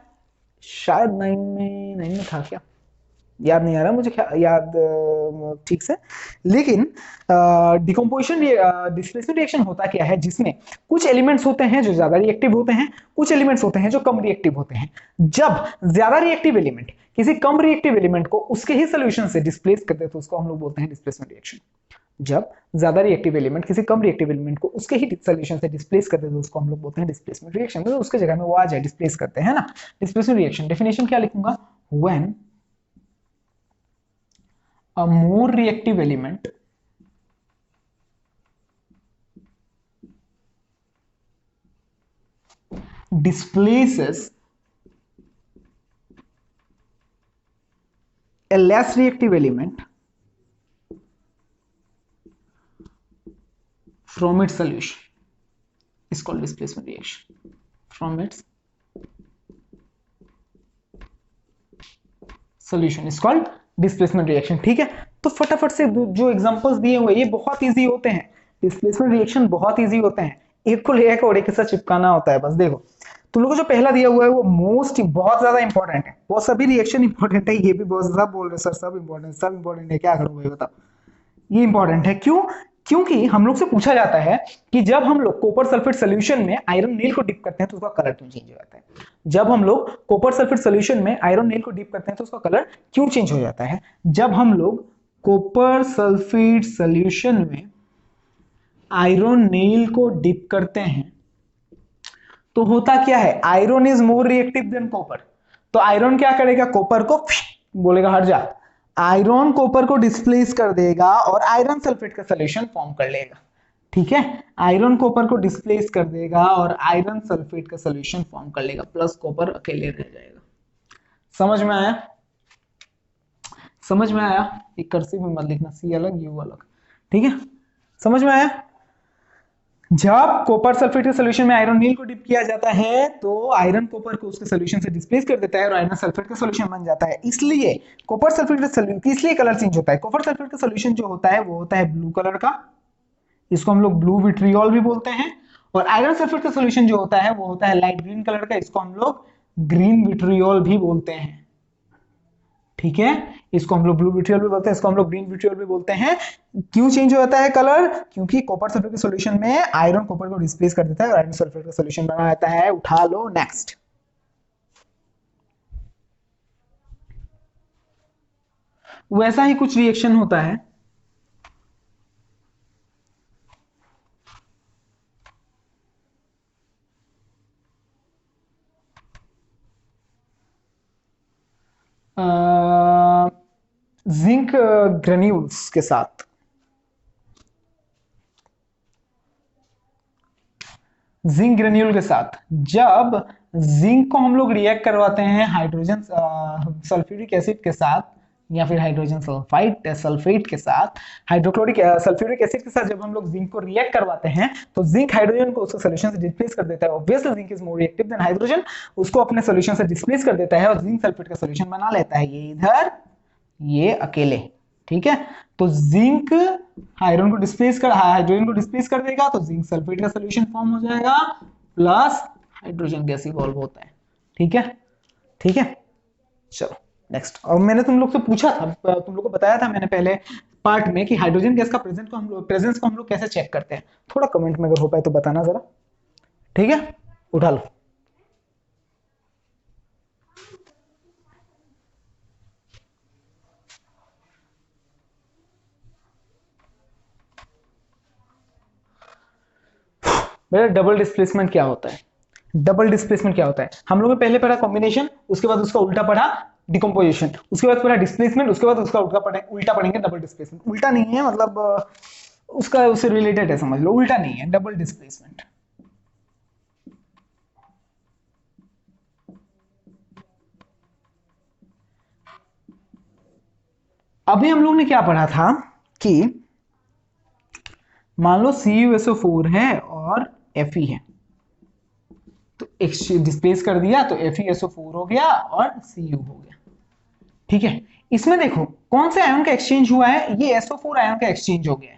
शायद 9 में था क्या, याद नहीं आ रहा मुझे, याद ठीक से। लेकिन डिकम्पोजिशन डिस्प्लेसमेंट रिएक्शन होता क्या है, जिसमें कुछ एलिमेंट्स होते हैं जो ज्यादा रिएक्टिव होते हैं, कुछ एलिमेंट्स होते हैं जो कम रिएक्टिव होते हैं। जब ज्यादा रिएक्टिव एलिमेंट किसी कम रिएक्टिव एलिमेंट को उसके ही सोल्यूशन से डिस्प्लेस करते हैं तो उसको हम लोग बोलते हैं डिस्प्लेसमेंट रिएक्शन। जब ज्यादा रिएक्टिव एलिमेंट किसी कम रिएक्टिव एलिमेंट को उसके ही सोल्यूशन से डिस्प्लेस करते हैं तो उसको हम लोग बोलते हैं डिस्प्लेसमेंट रिएक्शन। तो उसके जगह में वो आ जाए, डिस्प्लेस करते हैं ना, डिस्प्लेसमेंट रिएक्शन। डेफिनेशन क्या लिखूंगा, when a more reactive element displaces a less reactive element from its solution is called displacement reaction, from its solution is called displacement reaction. ठीक है, तो फटाफट से जो एग्जांपल्स दिए हुए ये बहुत इजी होते हैं, डिस्प्लेसमेंट रिएक्शन बहुत इजी होते हैं, एक को ले और एक के साथ चिपकाना होता है बस। देखो तुम लोगों को जो पहला दिया हुआ है वो बहुत ज्यादा इंपॉर्टेंट है, वो सभी रिएक्शन इंपॉर्टेंट है, ये भी बहुत ज्यादा बोल रहे सर सब इंपॉर्टेंट है, क्या करूंगा ये बताओ। ये इंपॉर्टेंट है क्यों, क्योंकि हम लोग से पूछा जाता है कि जब हम लोग कॉपर सल्फेट सॉल्यूशन में आयरन नील को डिप करते हैं तो उसका कलर क्यों चेंज हो जाता है। जब हम लोग कॉपर सल्फेट सॉल्यूशन में आयरन नील को डिप करते हैं तो उसका कलर क्यों चेंज हो जाता है। जब हम लोग कॉपर सल्फेट सॉल्यूशन में आयरन नील को डिप करते हैं तो होता क्या है, iron is more reactive than copper. तो आयरन क्या करेगा, कॉपर को बोलेगा हट जा, आयरन कॉपर को डिस्प्लेस कर देगा और आयरन सल्फेट का सॉल्यूशन फॉर्म कर लेगा। ठीक है, आयरन कॉपर को डिस्प्लेस कर देगा और आयरन सल्फेट का सॉल्यूशन फॉर्म कर लेगा, प्लस कॉपर अकेले रह जाएगा। समझ में आया, समझ में आया। एक कर्सिव में मत लिखना, सी अलग यू अलग, ठीक है, समझ में आया। जब कॉपर सल्फेट के सॉल्यूशन में आयरन नील को डिप किया जाता है तो आयरन कॉपर को उसके सॉल्यूशन से डिस्प्लेस कर देता है और आयरन सल्फेट का सॉल्यूशन बन जाता है। इसलिए कॉपर सल्फेट का सॉल्यूशन, इसलिए कलर चेंज होता है। कॉपर सल्फेट का सॉल्यूशन जो होता है वो होता है ब्लू कलर का, इसको हम लोग ब्लू विट्रियोल भी बोलते हैं। और आयरन सल्फेट का सॉल्यूशन जो होता है वो होता है लाइट ग्रीन कलर का, इसको हम लोग ग्रीन विट्रियोल भी बोलते हैं। ठीक है, इसको हम लोग ब्लू विट्रियोल भी बोलते हैं, इसको हम लोग ग्रीन विट्रियोल भी बोलते हैं। क्यों चेंज हो जाता है कलर, क्योंकि कॉपर सल्फेट के सॉल्यूशन में आयरन कॉपर को डिस्प्लेस कर देता है और आयरन सल्फेट का सॉल्यूशन बना रहता है। उठा लो नेक्स्ट। वैसा ही कुछ रिएक्शन होता है, जिंक ग्रेन्यूल्स के साथ। जिंक ग्रेन्यूल के साथ जब जिंक को हम लोग रिएक्ट करवाते हैं हाइड्रोजन सल्फ्यूरिक एसिड के साथ या फिर हाइड्रोजन सल्फेट के साथ, हाइड्रोक्लोरिक सल्फ्यूरिक एसिड के साथ जब हम लोग जिंक को रिएक्ट करवाते हैं तो जिंक हाइड्रोजन को उसके सॉल्यूशन से डिस्प्लेस कर देता है। Obviously zinc is more reactive than hydrogen, उसको अपने सॉल्यूशन से डिस्प्लेस कर देता है और जिंक सल्फेट का सॉल्यूशन बना लेता है, ये इधर ये अकेले। ठीक है, तो जिंक आयरन को डिस्प्लेस कर हाइड्रोजन को डिस्प्लेस कर देगा तो जिंक सल्फेट का सॉल्यूशन फॉर्म हो जाएगा, प्लस हाइड्रोजन गैस इवॉल्व होता है। ठीक है, ठीक है, चलो नेक्स्ट। और मैंने तुम लोग से पूछा था, तुम लोग को बताया था मैंने पहले पार्ट में कि हाइड्रोजन गैस का प्रेजेंस को हम लोग कैसे चेक करते हैं। थोड़ा कमेंट में अगर हो पाए तो बताना जरा, ठीक है, उठा लो। मेरा डबल डिस्प्लेसमेंट क्या होता है, डबल डिस्प्लेसमेंट क्या होता है, हम लोगों ने पहले पढ़ा कॉम्बिनेशन, उसके बाद उसका उल्टा पढ़ा डिकम्पोजिशन, उसके बाद पढ़ा डिस्प्लेसमेंट, उसके बाद उसका उल्टा पढ़ेंगे डबल डिस्प्लेसमेंट। उल्टा नहीं है, मतलब उसका उससे रिलेटेड है, समझ लो, उल्टा नहीं है, डबल डिस्प्लेसमेंट। अभी हम लोग ने क्या पढ़ा था कि मान लो CuSO4 है और Fe है, तो डिस्प्लेस कर दिया तो FeSO4 हो गया और Cu हो गया। ठीक है, इसमें देखो कौन से आयन का एक्सचेंज हुआ है, ये SO4 आयन का एक्सचेंज हो गया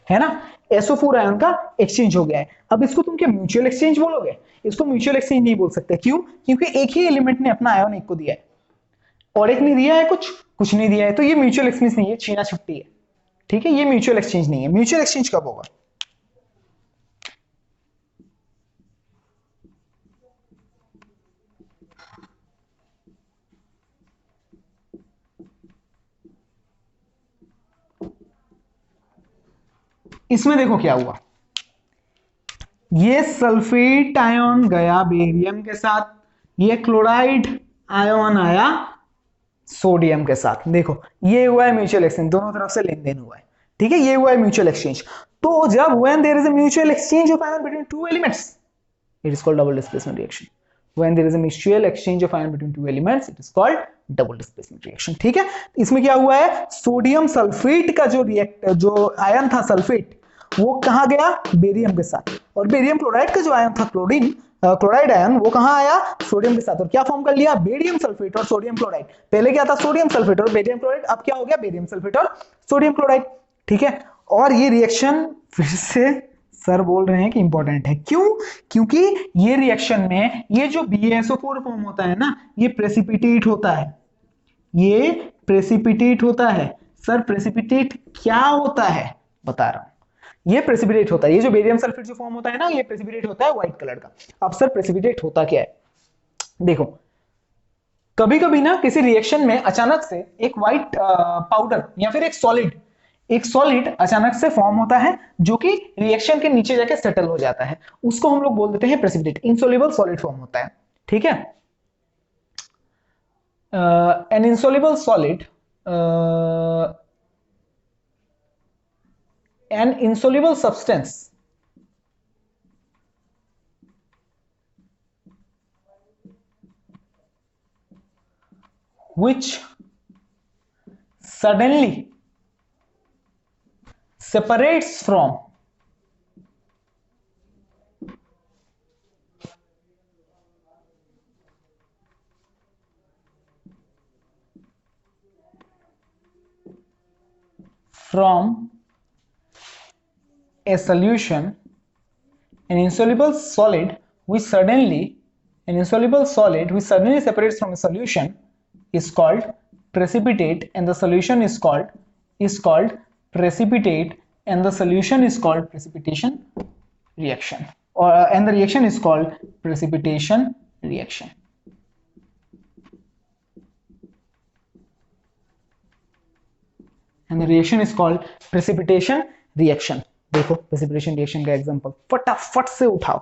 है ना। SO4 आयन का एक्सचेंज हो गया है। अब इसको तुम क्या म्यूचुअल एक्सचेंज बोलोगे? इसको म्यूचुअल एक्सचेंज नहीं बोल सकते। क्यों? क्योंकि एक ही एलिमेंट ने अपना आयन एक को दिया है और एक ने दिया है कुछ नहीं दिया है, तो ये म्यूचुअल एक्सचेंज नहीं है, छीना छुट्टी है। ठीक है, ये म्यूचुअल एक्सचेंज नहीं है। म्यूचुअल एक्सचेंज कब होगा? इसमें देखो क्या हुआ, ये सल्फेट आयन गया बेरियम के साथ, ये क्लोराइड आयन आया सोडियम के साथ। देखो ये हुआ है म्यूचुअल एक्सचेंज, दोनों तरफ से लेन देन हुआ है। ठीक है, ये हुआ है म्यूचुअल एक्सचेंज। तो जब when there is a mutual exchange of ion between two elements, it is called double displacement reaction. When there is a mutual exchange of ion between two elements, it is called double displacement reaction. ठीक है, इसमें क्या हुआ है, sodium sulphate का जो ion था sulphate, वो कहां गया? बेरियम के साथ। और बेरियम क्लोराइड का जो आयन था क्लोराइड आयन, वो कहां आया? सोडियम के साथ। और क्या फॉर्म कर लिया? बेरियम सल्फेट और सोडियम क्लोराइड। पहले क्या था? सोडियम सल्फेट और बेरियम क्लोराइड, अब क्या हो गया? बेरियम सल्फेट और सोडियम क्लोराइड। ठीक है, और ये रिएक्शन फिर से सर बोल रहे हैं कि इंपॉर्टेंट है। क्यों? क्योंकि ये रिएक्शन में ये जो BaSO4 फॉर्म होता है ना, ये प्रेसिपिटेट होता है। ये प्रेसिपिटेट होता है। सर प्रेसिपिटेट क्या होता है बता रहा हूं, ये प्रेसिपिटेट होता है। ये जो बेरियम सल्फेट जो फॉर्म होता है ना, ये प्रेसिपिटेट होता है व्हाइट कलर का। अब सर प्रेसिपिटेट होता क्या है? देखो कभी कभी ना किसी रिएक्शन में अचानक से एक व्हाइट पाउडर या फिर एक सॉलिड अचानक से फॉर्म होता है, जो कि रिएक्शन के नीचे जाके सेटल हो जाता है। उसको हम लोग बोल देते हैं प्रेसिपिटेट। इनसॉल्युबल सॉलिड फॉर्म होता है। ठीक है, an insoluble solid an insoluble substance which suddenly separates from a solution, an insoluble solid which suddenly separates from a solution is called precipitate, and the solution is called precipitate, and the solution is called precipitation reaction, and the reaction is called precipitation reaction. And the reaction is called precipitation reaction. देखो precipitation reaction का example फटाफट से उठाओ।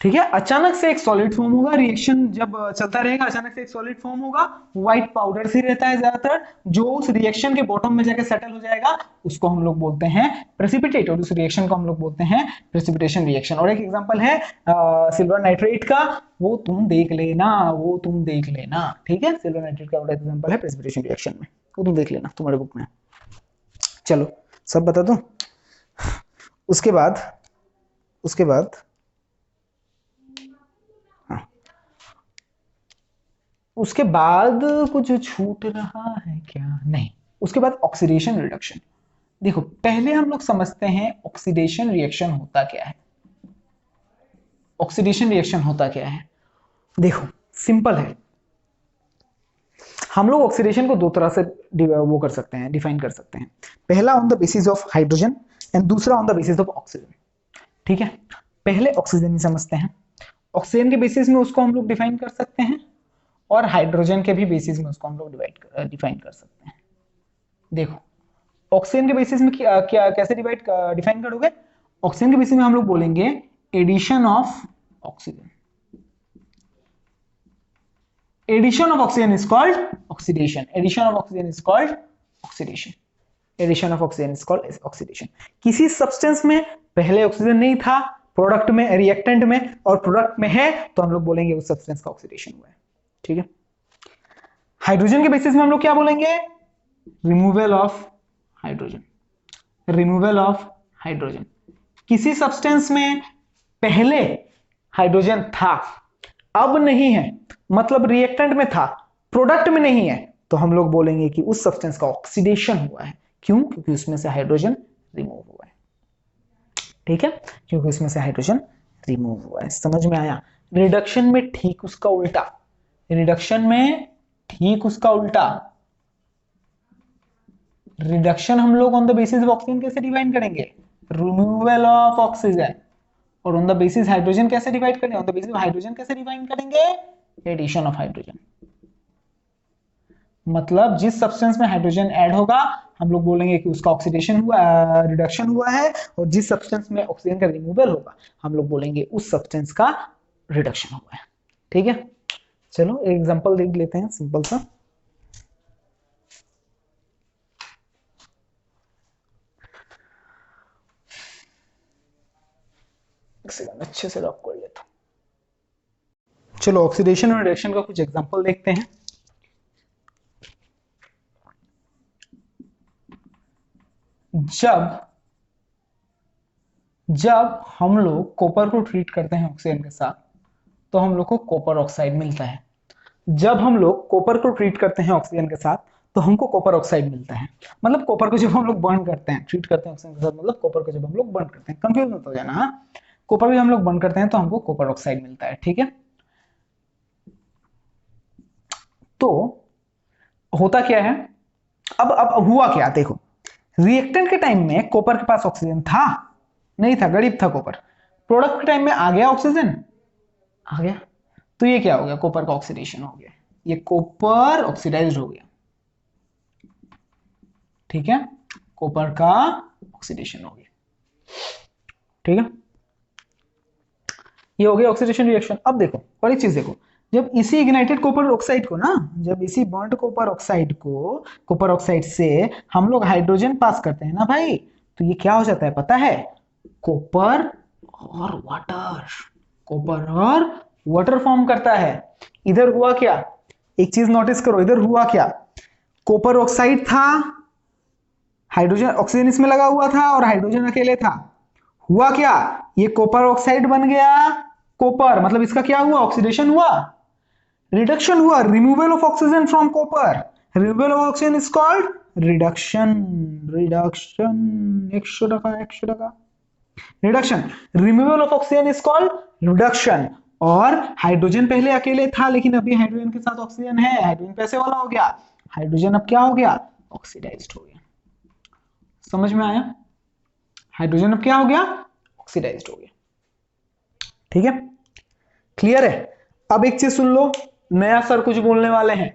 ठीक है, अचानक से एक सॉलिड फॉर्म होगा, रिएक्शन जब चलता रहेगा अचानक से एक सॉलिड फॉर्म होगा, व्हाइट पाउडर से रहता है ज्यादातर, जो उस रिएक्शन के बॉटम में जाकर सेटल हो जाएगा, उसको हम लोग बोलते हैं प्रेसिपिटेट, और उस रिएक्शन को हम लोग बोलते हैं प्रेसिपिटेशन रिएक्शन। और एक एग्जांपल है सिल्वर नाइट्रेट का, वो तुम देख लेना। ठीक है, सिल्वर नाइट्रेट का बड़ा एग्जांपल है प्रेसिपिटेशन रिएक्शन में, वो तुम देख लेना तुम्हारे बुक में। चलो सब बता दूं। उसके बाद उसके बाद कुछ छूट रहा है क्या? नहीं। उसके बाद ऑक्सीडेशन रिडक्शन। देखो पहले हम लोग समझते हैं ऑक्सीडेशन रिएक्शन होता क्या है। ऑक्सीडेशन रिएक्शन होता क्या है? देखो सिंपल है, हम लोग ऑक्सीडेशन को दो तरह से वो कर सकते हैं, डिफाइन कर सकते हैं। पहला on the basis of hydrogen and दूसरा on the basis of oxygen. ठीक है, पहले ऑक्सीजन समझते हैं। ऑक्सीजन के बेसिस में उसको हम लोग डिफाइन कर सकते हैं, और हाइड्रोजन के भी बेसिस में उसको हम लोग डिफाइन कर सकते हैं। देखो ऑक्सीजन के बेसिस में क्या कैसे डिफाइन करोगे? ऑक्सीजन के बेसिस में हम लोग बोलेंगे addition of oxygen. Addition of oxygen is called oxidation. Addition of oxygen is called oxidation. Addition of oxygen is called oxidation. किसी सब्सटेंस में पहले ऑक्सीजन नहीं था, प्रोडक्ट में रिएक्टेंट में, और प्रोडक्ट में है, तो हम लोग बोलेंगे उस सब्सटेंस का ऑक्सीडेशन हुआ है। ठीक है, हाइड्रोजन के बेसिस में हम लोग क्या बोलेंगे? Removal of hydrogen. Removal of hydrogen. किसी सब्सटेंस में पहले हाइड्रोजन था, अब नहीं है, मतलब रिएक्टेंट में था, प्रोडक्ट में नहीं है, तो हम लोग बोलेंगे कि उस सब्सटेंस का ऑक्सीडेशन हुआ है। क्यों? क्योंकि उसमें से हाइड्रोजन रिमूव हुआ है। ठीक है, क्योंकि उसमें से हाइड्रोजन रिमूव हुआ है। समझ में आया? रिडक्शन में ठीक उसका उल्टा, रिडक्शन में ठीक उसका उल्टा, रिडक्शन हम लोग on the basis of oxygen कैसे डिवाइड करेंगे? Removal of oxygen. और ऑन द बेसिस हाइड्रोजन कैसे डिवाइड करेंगे? ऑन द बेसिस हाइड्रोजन कैसे डिवाइड करेंगे? Addition of hydrogen. मतलब जिस सब्सटेंस में हाइड्रोजन ऐड होगा हम लोग बोलेंगे कि उसका ऑक्सीडेशन हुआ, रिडक्शन हुआ है, और जिस सब्सटेंस में ऑक्सीजन का रिमूवल होगा हम लोग बोलेंगे उस सब्सटेंस का रिडक्शन हुआ है। ठीक है, चलो एक एग्जांपल देख लेते हैं सिंपल सा। अच्छे से रॉक कर लेता हूं। चलो ऑक्सीडेशन और रिडक्शन का कुछ एग्जांपल देखते हैं। जब हम लोग कॉपर को ट्रीट करते हैं ऑक्सीजन के साथ तो हम लोग को कॉपर ऑक्साइड मिलता है। जब हम लोग कॉपर को ट्रीट करते हैं ऑक्सीजन के साथ तो हमको कॉपर ऑक्साइड मिलता है। मतलब कॉपर को जब हम लोग बर्न करते हैं, ट्रीट करते हैं ऑक्सीजन के साथ, मतलब कॉपर को जब हम लोग बर्न करते हैं, कंफ्यूज मत हो जाना। हाँ, कॉपर भी हम लोग बर्न करते हैं तो हमको कॉपर ऑक्साइड मिलता है। ठीक है, तो होता क्या है, अब हुआ क्या देखो, रिएक्टेंट के टाइम में कॉपर के पास ऑक्सीजन था नहीं था, गरीब था कॉपर। प्रोडक्ट के टाइम में आ गया ऑक्सीजन, आ गया, तो ये क्या हो गया? कॉपर का ऑक्सीडेशन हो गया, ये कॉपर ऑक्सीडाइज्ड हो गया। ठीक है, कॉपर का ऑक्सीडेशन हो गया। ठीक है, ये हो गया ऑक्सीडेशन रिएक्शन। अब देखो और एक चीज देखो, जब इसी इग्नाइटेड कॉपर ऑक्साइड को ना, जब इसी बर्न्ड कॉपर ऑक्साइड को, कॉपर ऑक्साइड से हम लोग हाइड्रोजन पास करते हैं ना भाई, तो ये क्या हो जाता है पता है? कॉपर और वाटर, कॉपर और वाटर फॉर्म करता है। इधर हुआ क्या, एक चीज नोटिस करो, इधर हुआ क्या, कॉपर ऑक्साइड था, हाइड्रोजन ऑक्सीजन इसमें लगा हुआ था और हाइड्रोजन अकेले था। हुआ क्या, ये कॉपर ऑक्साइड बन गया कॉपर, मतलब इसका क्या हुआ? ऑक्सीडेशन हुआ, रिडक्शन हुआ, removal of oxygen from copper. Removal of oxygen is called reduction. Reduction 100 টাকা 100 টাকা, reduction. Removal of oxygen is called reduction. और हाइड्रोजन पहले अकेले था लेकिन अभी हाइड्रोजन के साथ ऑक्सीजन है, हाइड्रोजन पैसे वाला हो गया, हाइड्रोजन अब क्या हो गया? ऑक्सीडाइज्ड हो गया। समझ में आया? हाइड्रोजन अब क्या हो गया? ऑक्सीडाइज्ड हो गया। ठीक है, क्लियर है? अब एक चीज सुन लो, नया सर कुछ बोलने वाले हैं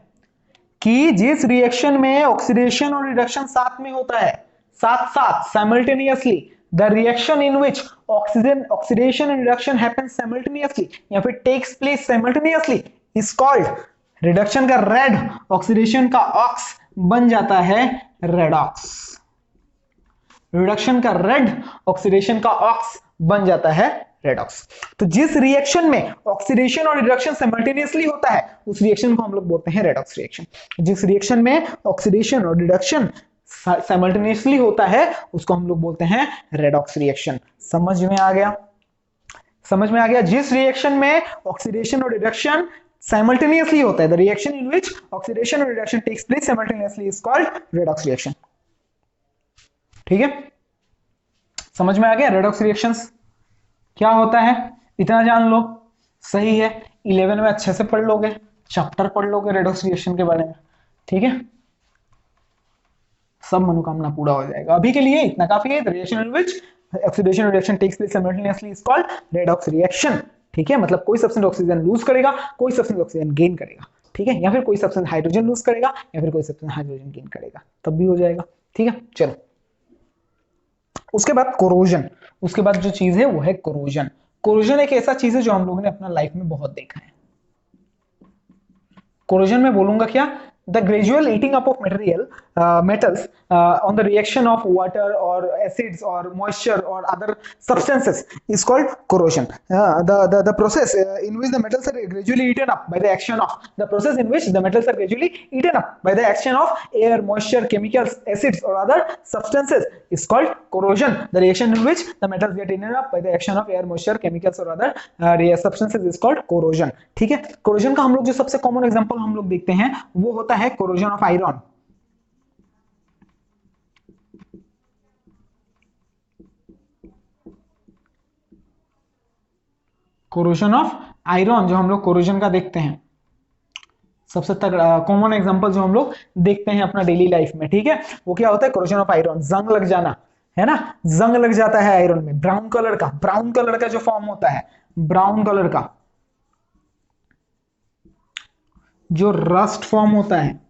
कि जिस रिएक्शन में ऑक्सीडेशन और रिडक्शन साथ में होता है, साथ साथ simultaneously, the reaction in which oxidation and reduction happens simultaneously या फिर takes place simultaneously is called, reduction का रेड, ऑक्सीडेशन का ऑक्स बन जाता है रेडॉक्स। रिडक्शन का रेड, ऑक्सीडेशन का ऑक्स बन जाता है रेडॉक्स। तो जिस रिएक्शन में ऑक्सीडेशन और रिडक्शन साइमल्टेनियसली होता है उस रिएक्शन को हम लोग बोलते हैं रेडॉक्स रिएक्शन। जिस रिएक्शन में ऑक्सीडेशन और रिडक्शन साइमल्टेनियसली होता है उसको हम लोग बोलते हैं रेडॉक्स रिएक्शन। समझ में आ गया? समझ में आ गया? जिस रिएक्शन में ऑक्सीडेशन और रिडक्शन साइमल्टेनियसली होता है, the reaction in which oxidation और reduction takes place simultaneously is called redox reaction. ठीक है, समझ में आ गया? रेडॉक्स रिएक्शंस क्या होता है इतना जान लो, सही है। 11 में अच्छे से पढ़ लोगे, चैप्टर पढ़ लोगे रेडॉक्स रिएक्शन के बारे में। ठीक है, सब मनोकामना पूरा हो जाएगा। अभी के लिए इतना काफी है। The reaction in which oxidation और reduction takes place simultaneously is called redox reaction. ठीक है, मतलब कोई सब्सटेंस ऑक्सीजन लूज करेगा, कोई सब्सटेंस ऑक्सीजन गेन करेगा। ठीक है, या फिर कोई सब्सटेंस हाइड्रोजन लूज करेगा या फिर कोई सब्सटेंस हाइड्रोजन गेन करेगा, तब भी हो जाएगा। ठीक है, चलो उसके बाद कोरोजन, उसके बाद जो चीज है वो है कोरोजन। कोरोजन एक ऐसा चीज है जो हम लोगों ने अपना लाइफ में बहुत देखा है। कोरोजन में बोलूंगा क्या, the gradual eating up of material metals on the reaction of water or acids or moisture or other substances is called corrosion. The process in which the metals are gradually eaten up by the action of air, moisture, chemicals, acids or other substances is called corrosion. The reaction in which the metals get eaten up by the action of air, moisture, chemicals or other substances is called corrosion. ठीक है, corrosion का हम लोग जो सबसे common example हम लोग देखते हैं वो होता है corrosion of iron. Corrosion of iron जो हम लोग कोरोजन का देखते हैं, सबसे तगड़ा कॉमन एग्जांपल जो हम लोग देखते हैं अपना डेली लाइफ में, ठीक है, वो क्या होता है कोरोजन ऑफ आयरन. जंग लग जाना, है ना, जंग लग जाता है आयरन में. ब्राउन कलर का जो फॉर्म होता है, ब्राउन कलर का जो रस्ट फॉर्म होता है,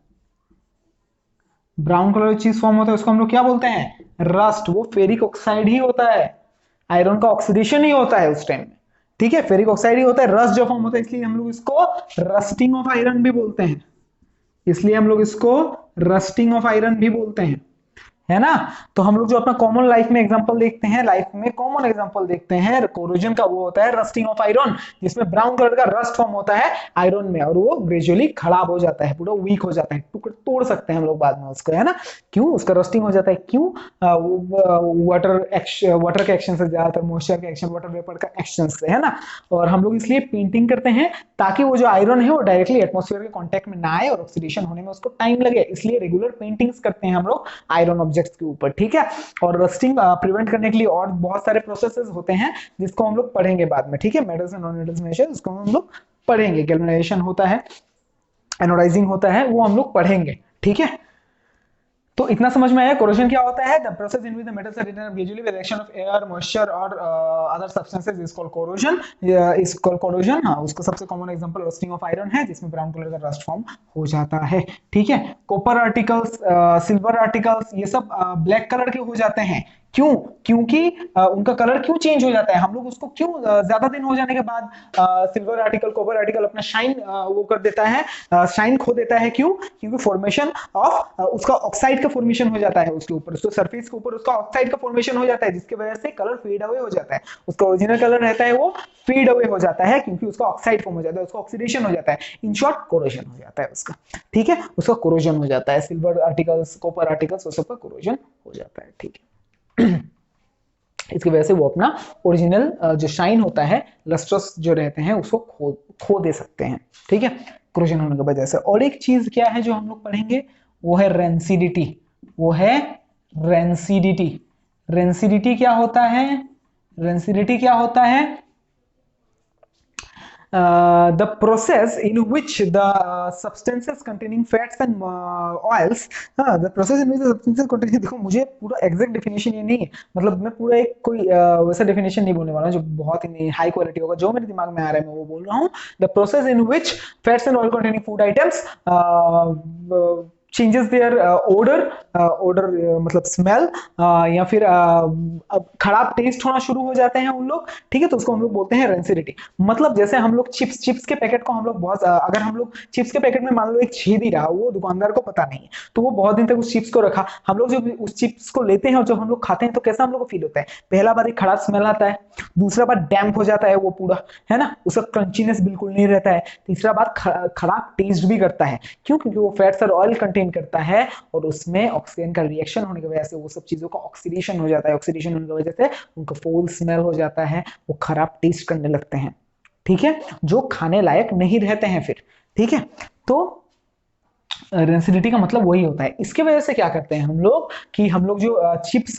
ब्राउन कलर की चीज फॉर्म होता है, उसको हम लोग क्या बोलते हैं, रस्ट. वो फेरिक ऑक्साइड ही होता है, आयरन का ऑक्सीडेशन ही होता है उस टाइम में, ठीक है, फेरिक ऑक्साइड ही होता है, रस्ट जो फॉर्म होता है, इसलिए हम लोग इसको रस्टिंग ऑफ आयरन भी बोलते हैं, है ना. तो हम लोग जो अपना कॉमन लाइफ में एग्जांपल देखते हैं, कोरोजन का, वो होता है रस्टिंग ऑफ आयरन, जिसमें ब्राउन कलर का रस्ट फॉर्म होता है आयरन में और वो ग्रेजुअली खराब हो जाता है, पूरा वीक हो जाता है, तोड़ सकते हैं हम लोग बाद में उसको, है ना. क्यों उसका रस्टिंग हो जाता है, क्यों, वाटर के एक्शन से, ज्यादातर मॉइस्चर के एक्शन, वाटर वेपर का एक्शन से, है ना. और हम लोग इसलिए पेंटिंग करते हैं ताकि वो जो आयरन है वो डायरेक्टली एटमॉस्फेयर के कांटेक्ट में ना आए और ऑक्सीडेशन होने में उसको टाइम लगे, इसलिए रेगुलर पेंटिंग्स करते हैं हम लोग आयरन ऑब्जेक्ट्स के ऊपर, ठीक है. और रस्टिंग प्रिवेंट करने के लिए और बहुत सारे प्रोसेसेस होते हैं जिसको हम लोग पढ़ेंगे बाद में, ठीक है. मेटल्स एंड नॉन मेटल्स में उसको हम लोग पढ़ेंगे. गैल्वेनाइजेशन होता है, एनोडाइजिंग होता है, वो हम लोग पढ़ेंगे, ठीक है. तो इतना समझ में आया कोरोजन क्या होता है. The process in which the metals are eaten up gradually with reaction of air, moisture और other substances is called corrosion. हाँ, उसका सबसे common example rusting of iron है, जिसमें ब्राउन कलर का रस्ट फॉर्म हो जाता है, ठीक है. कॉपर आर्टिकल्स, सिल्वर आर्टिकल्स, ये सब ब्लैक कलर के हो जाते हैं. क्यों, क्योंकि उनका कलर क्यों चेंज हो जाता है, हम लोग उसको क्यों ज्यादा दिन हो जाने के बाद सिल्वर आर्टिकल, कॉपर आर्टिकल अपना शाइन वो कर देता है, शाइन खो देता है. क्यों, क्योंकि फॉर्मेशन ऑफ उसका ऑक्साइड का फॉर्मेशन हो जाता है उसके ऊपर, उसके सरफेस के ऊपर उसका ऑक्साइड का फॉर्मेशन हो जाता है, जिसकी वजह से कलर फेड अवे हो जाता है. उसका ओरिजिनल कलर रहता है वो फेड अवे हो जाता है, क्योंकि उसका ऑक्साइड फॉर्म हो जाता है, उसका ऑक्सीडेशन हो जाता है. इन शॉर्ट कोरोजन हो जाता है उसका, ठीक है, उसका कोरोजन हो जाता है. सिल्वर आर्टिकल्स, कॉपर आर्टिकल्स, वो सबका कोरोजन हो जाता है, ठीक है. इसकी वजह से वो अपना ओरिजिनल जो शाइन होता है, लस्ट्रस जो रहते हैं, उसको खो दे सकते हैं, ठीक है, कोरोजन होने की वजह से. और एक चीज क्या है जो हम लोग पढ़ेंगे, वो है रेंसिडिटी. रेंसिडिटी क्या होता है, the process in which the substances containing fats and oils, the process in which the substances containing, देखो मुझे पूरा एग्जैक्ट डेफिनेशन ये नहीं है, मतलब मैं पूरा एक कोई वैसा डेफिनेशन नहीं बोलने वाला हूँ जो बहुत ही हाई क्वालिटी होगा, जो मेरे दिमाग में आ रहा है मैं वो बोल रहा हूँ. the process in which fats and oil containing food items changes their odor मतलब स्मेल, या फिर खराब टेस्ट होना शुरू हो जाते हैं उन लोग, ठीक है. तो उसको हम लोग बोलते हैं रेंसिडिटी. मतलब जैसे हम लोग चिप्स के पैकेट को हम लोग बहुत, अगर हम लोग चिप्स के पैकेट में मान लो एक छेद ही रहा, वो दुकानदार को पता नहीं है, तो वो बहुत दिन तक उस चिप्स को रखा, हम लोग जब उस चिप्स को लेते हैं और जब हम लोग खाते हैं तो कैसा हम लोग को फील होता है, पहला बार एक खराब स्मेल आता है, दूसरा बार डैम्प हो जाता है वो पूरा, है ना, उसका क्रंचीनेस बिल्कुल नहीं रहता है, तीसरा बार खराब टेस्ट भी करता है. क्यों, क्योंकि वो फैट्स और ऑयल कंटेन करता है और उसमें ऑक्सीजन का रिएक्शन होने की वजह से वो सब चीजों का ऑक्सीडेशन हो जाता है, ऑक्सीडेशन होने की वजह से उनका फूल स्मेल हो जाता है, वो खराब टेस्ट करने लगते हैं, ठीक है, जो खाने लायक नहीं रहते हैं फिर, ठीक है. तो रेंसिडिटी का मतलब वही होता है. इसके वजह से क्या करते हैं हम लोग कि हम लोग जो चिप्स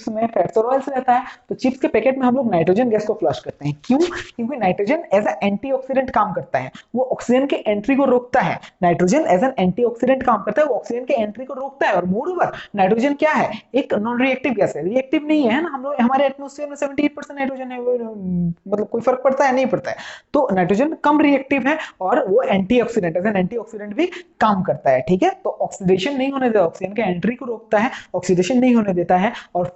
में फैट्स और ऑयल्स रहता है, तो चिप्स के पैकेट में हम लोग नाइट्रोजन गैस को फ्लश करते हैं. क्यों, क्योंकि नाइट्रोजन एज एन एंटीऑक्सीडेंट काम करता है, वो ऑक्सीजन के एंट्री को रोकता है. नाइट्रोजन एज एन एंटीऑक्सीडेंट काम करता है, वो ऑक्सीजन के एंट्री को रोकता है. और मोरओवर नाइट्रोजन क्या है, एक नॉन रिएक्टिव गैस है, रिएक्टिव नहीं है ना. हम लोग हमारे एटमॉस्फेयर में 78% नाइट्रोजन है, मतलब कोई फर्क पड़ता है, नहीं पड़ता है. तो नाइट्रोजन कम रिएक्टिव है और वो एंटीऑक्सीडेंट, एज एन एंटीऑक्सीडेंट भी काम करता है, ठीक है. तो ऑक्सीडेशन नहीं होने देता, ऑक्सीजन के एंट्री को रोकता है, ऑक्सीडेशन नहीं होने देता है. और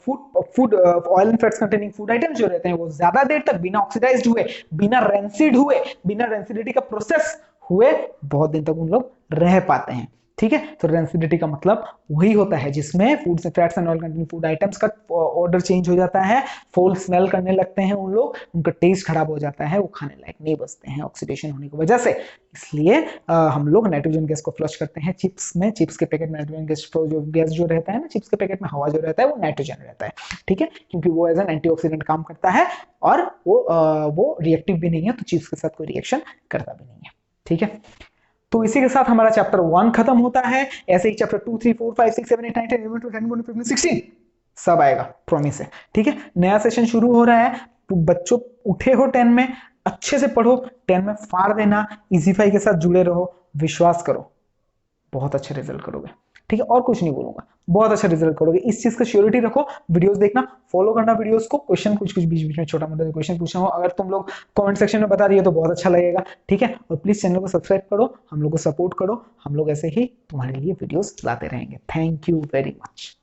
food oil and fats containing food items जो रहते हैं वो ज्यादा देर तक बिना ऑक्सीडाइज्ड हुए, बिना रेंसिड हुए, बिना रेंसिडिटी का प्रोसेस हुए बहुत दिन तक उन लोग रह पाते हैं, ठीक है। तो रेंसिडिटी का मतलब वही होता है जिसमें फूड से fats and oil containing food items का ऑर्डर चेंज हो जाता है, फॉल स्मेल करने लगते हैं उन लोग, उनका टेस्ट खराब हो जाता है, वो खाने लायक नहीं बचते हैं ऑक्सीडेशन होने की वजह से। इसलिए हम लोग नाइट्रोजन गैस को फ्लश करते हैं चिप्स में। चिप्स के पैकेट में नाइट्रोजन गैस जो गैस जो रहता है ना, चिप्स के पैकेट में हवा जो रहता है वो नाइट्रोजन रहता है, ठीक है, क्योंकि वो एज एन एंटीऑक्सीडेंट काम करता है और वो रिएक्टिव भी नहीं है, तो चिप्स के साथ कोई रिएक्शन करता भी नहीं है, ठीक है। तो इसी के साथ हमारा चैप्टर 1 खत्म होता है। ऐसे ही चैप्टर 2, 3, 4, 5, 6, 7, 8, 9, 10, 11, 12, 13, 14, 15, 16 सब आएगा, प्रॉमिस है, ठीक है। नया सेशन शुरू हो रहा है, तो बच्चों उठे हो 10 में, अच्छे से पढ़ो, 10 में फाड़ देना, इजीफाई के साथ जुड़े रहो, विश्वास करो बहुत अच्छे रिजल्ट करोगे, ठीक है। और कुछ नहीं बोलूंगा, बहुत अच्छा रिजल्ट करोगे, इस चीज का श्योरिटी रखो। वीडियोस देखना, फॉलो करना वीडियोस को, क्वेश्चन कुछ कुछ बीच बीच में छोटा मोटा क्वेश्चन पूछा हो, अगर तुम लोग कमेंट सेक्शन में बता दिए तो बहुत अच्छा लगेगा, ठीक है। और प्लीज चैनल को सब्सक्राइब करो, हम लोग को सपोर्ट करो, हम लोग ऐसे ही तुम्हारे लिए वीडियोस लाते रहेंगे। Thank you very much.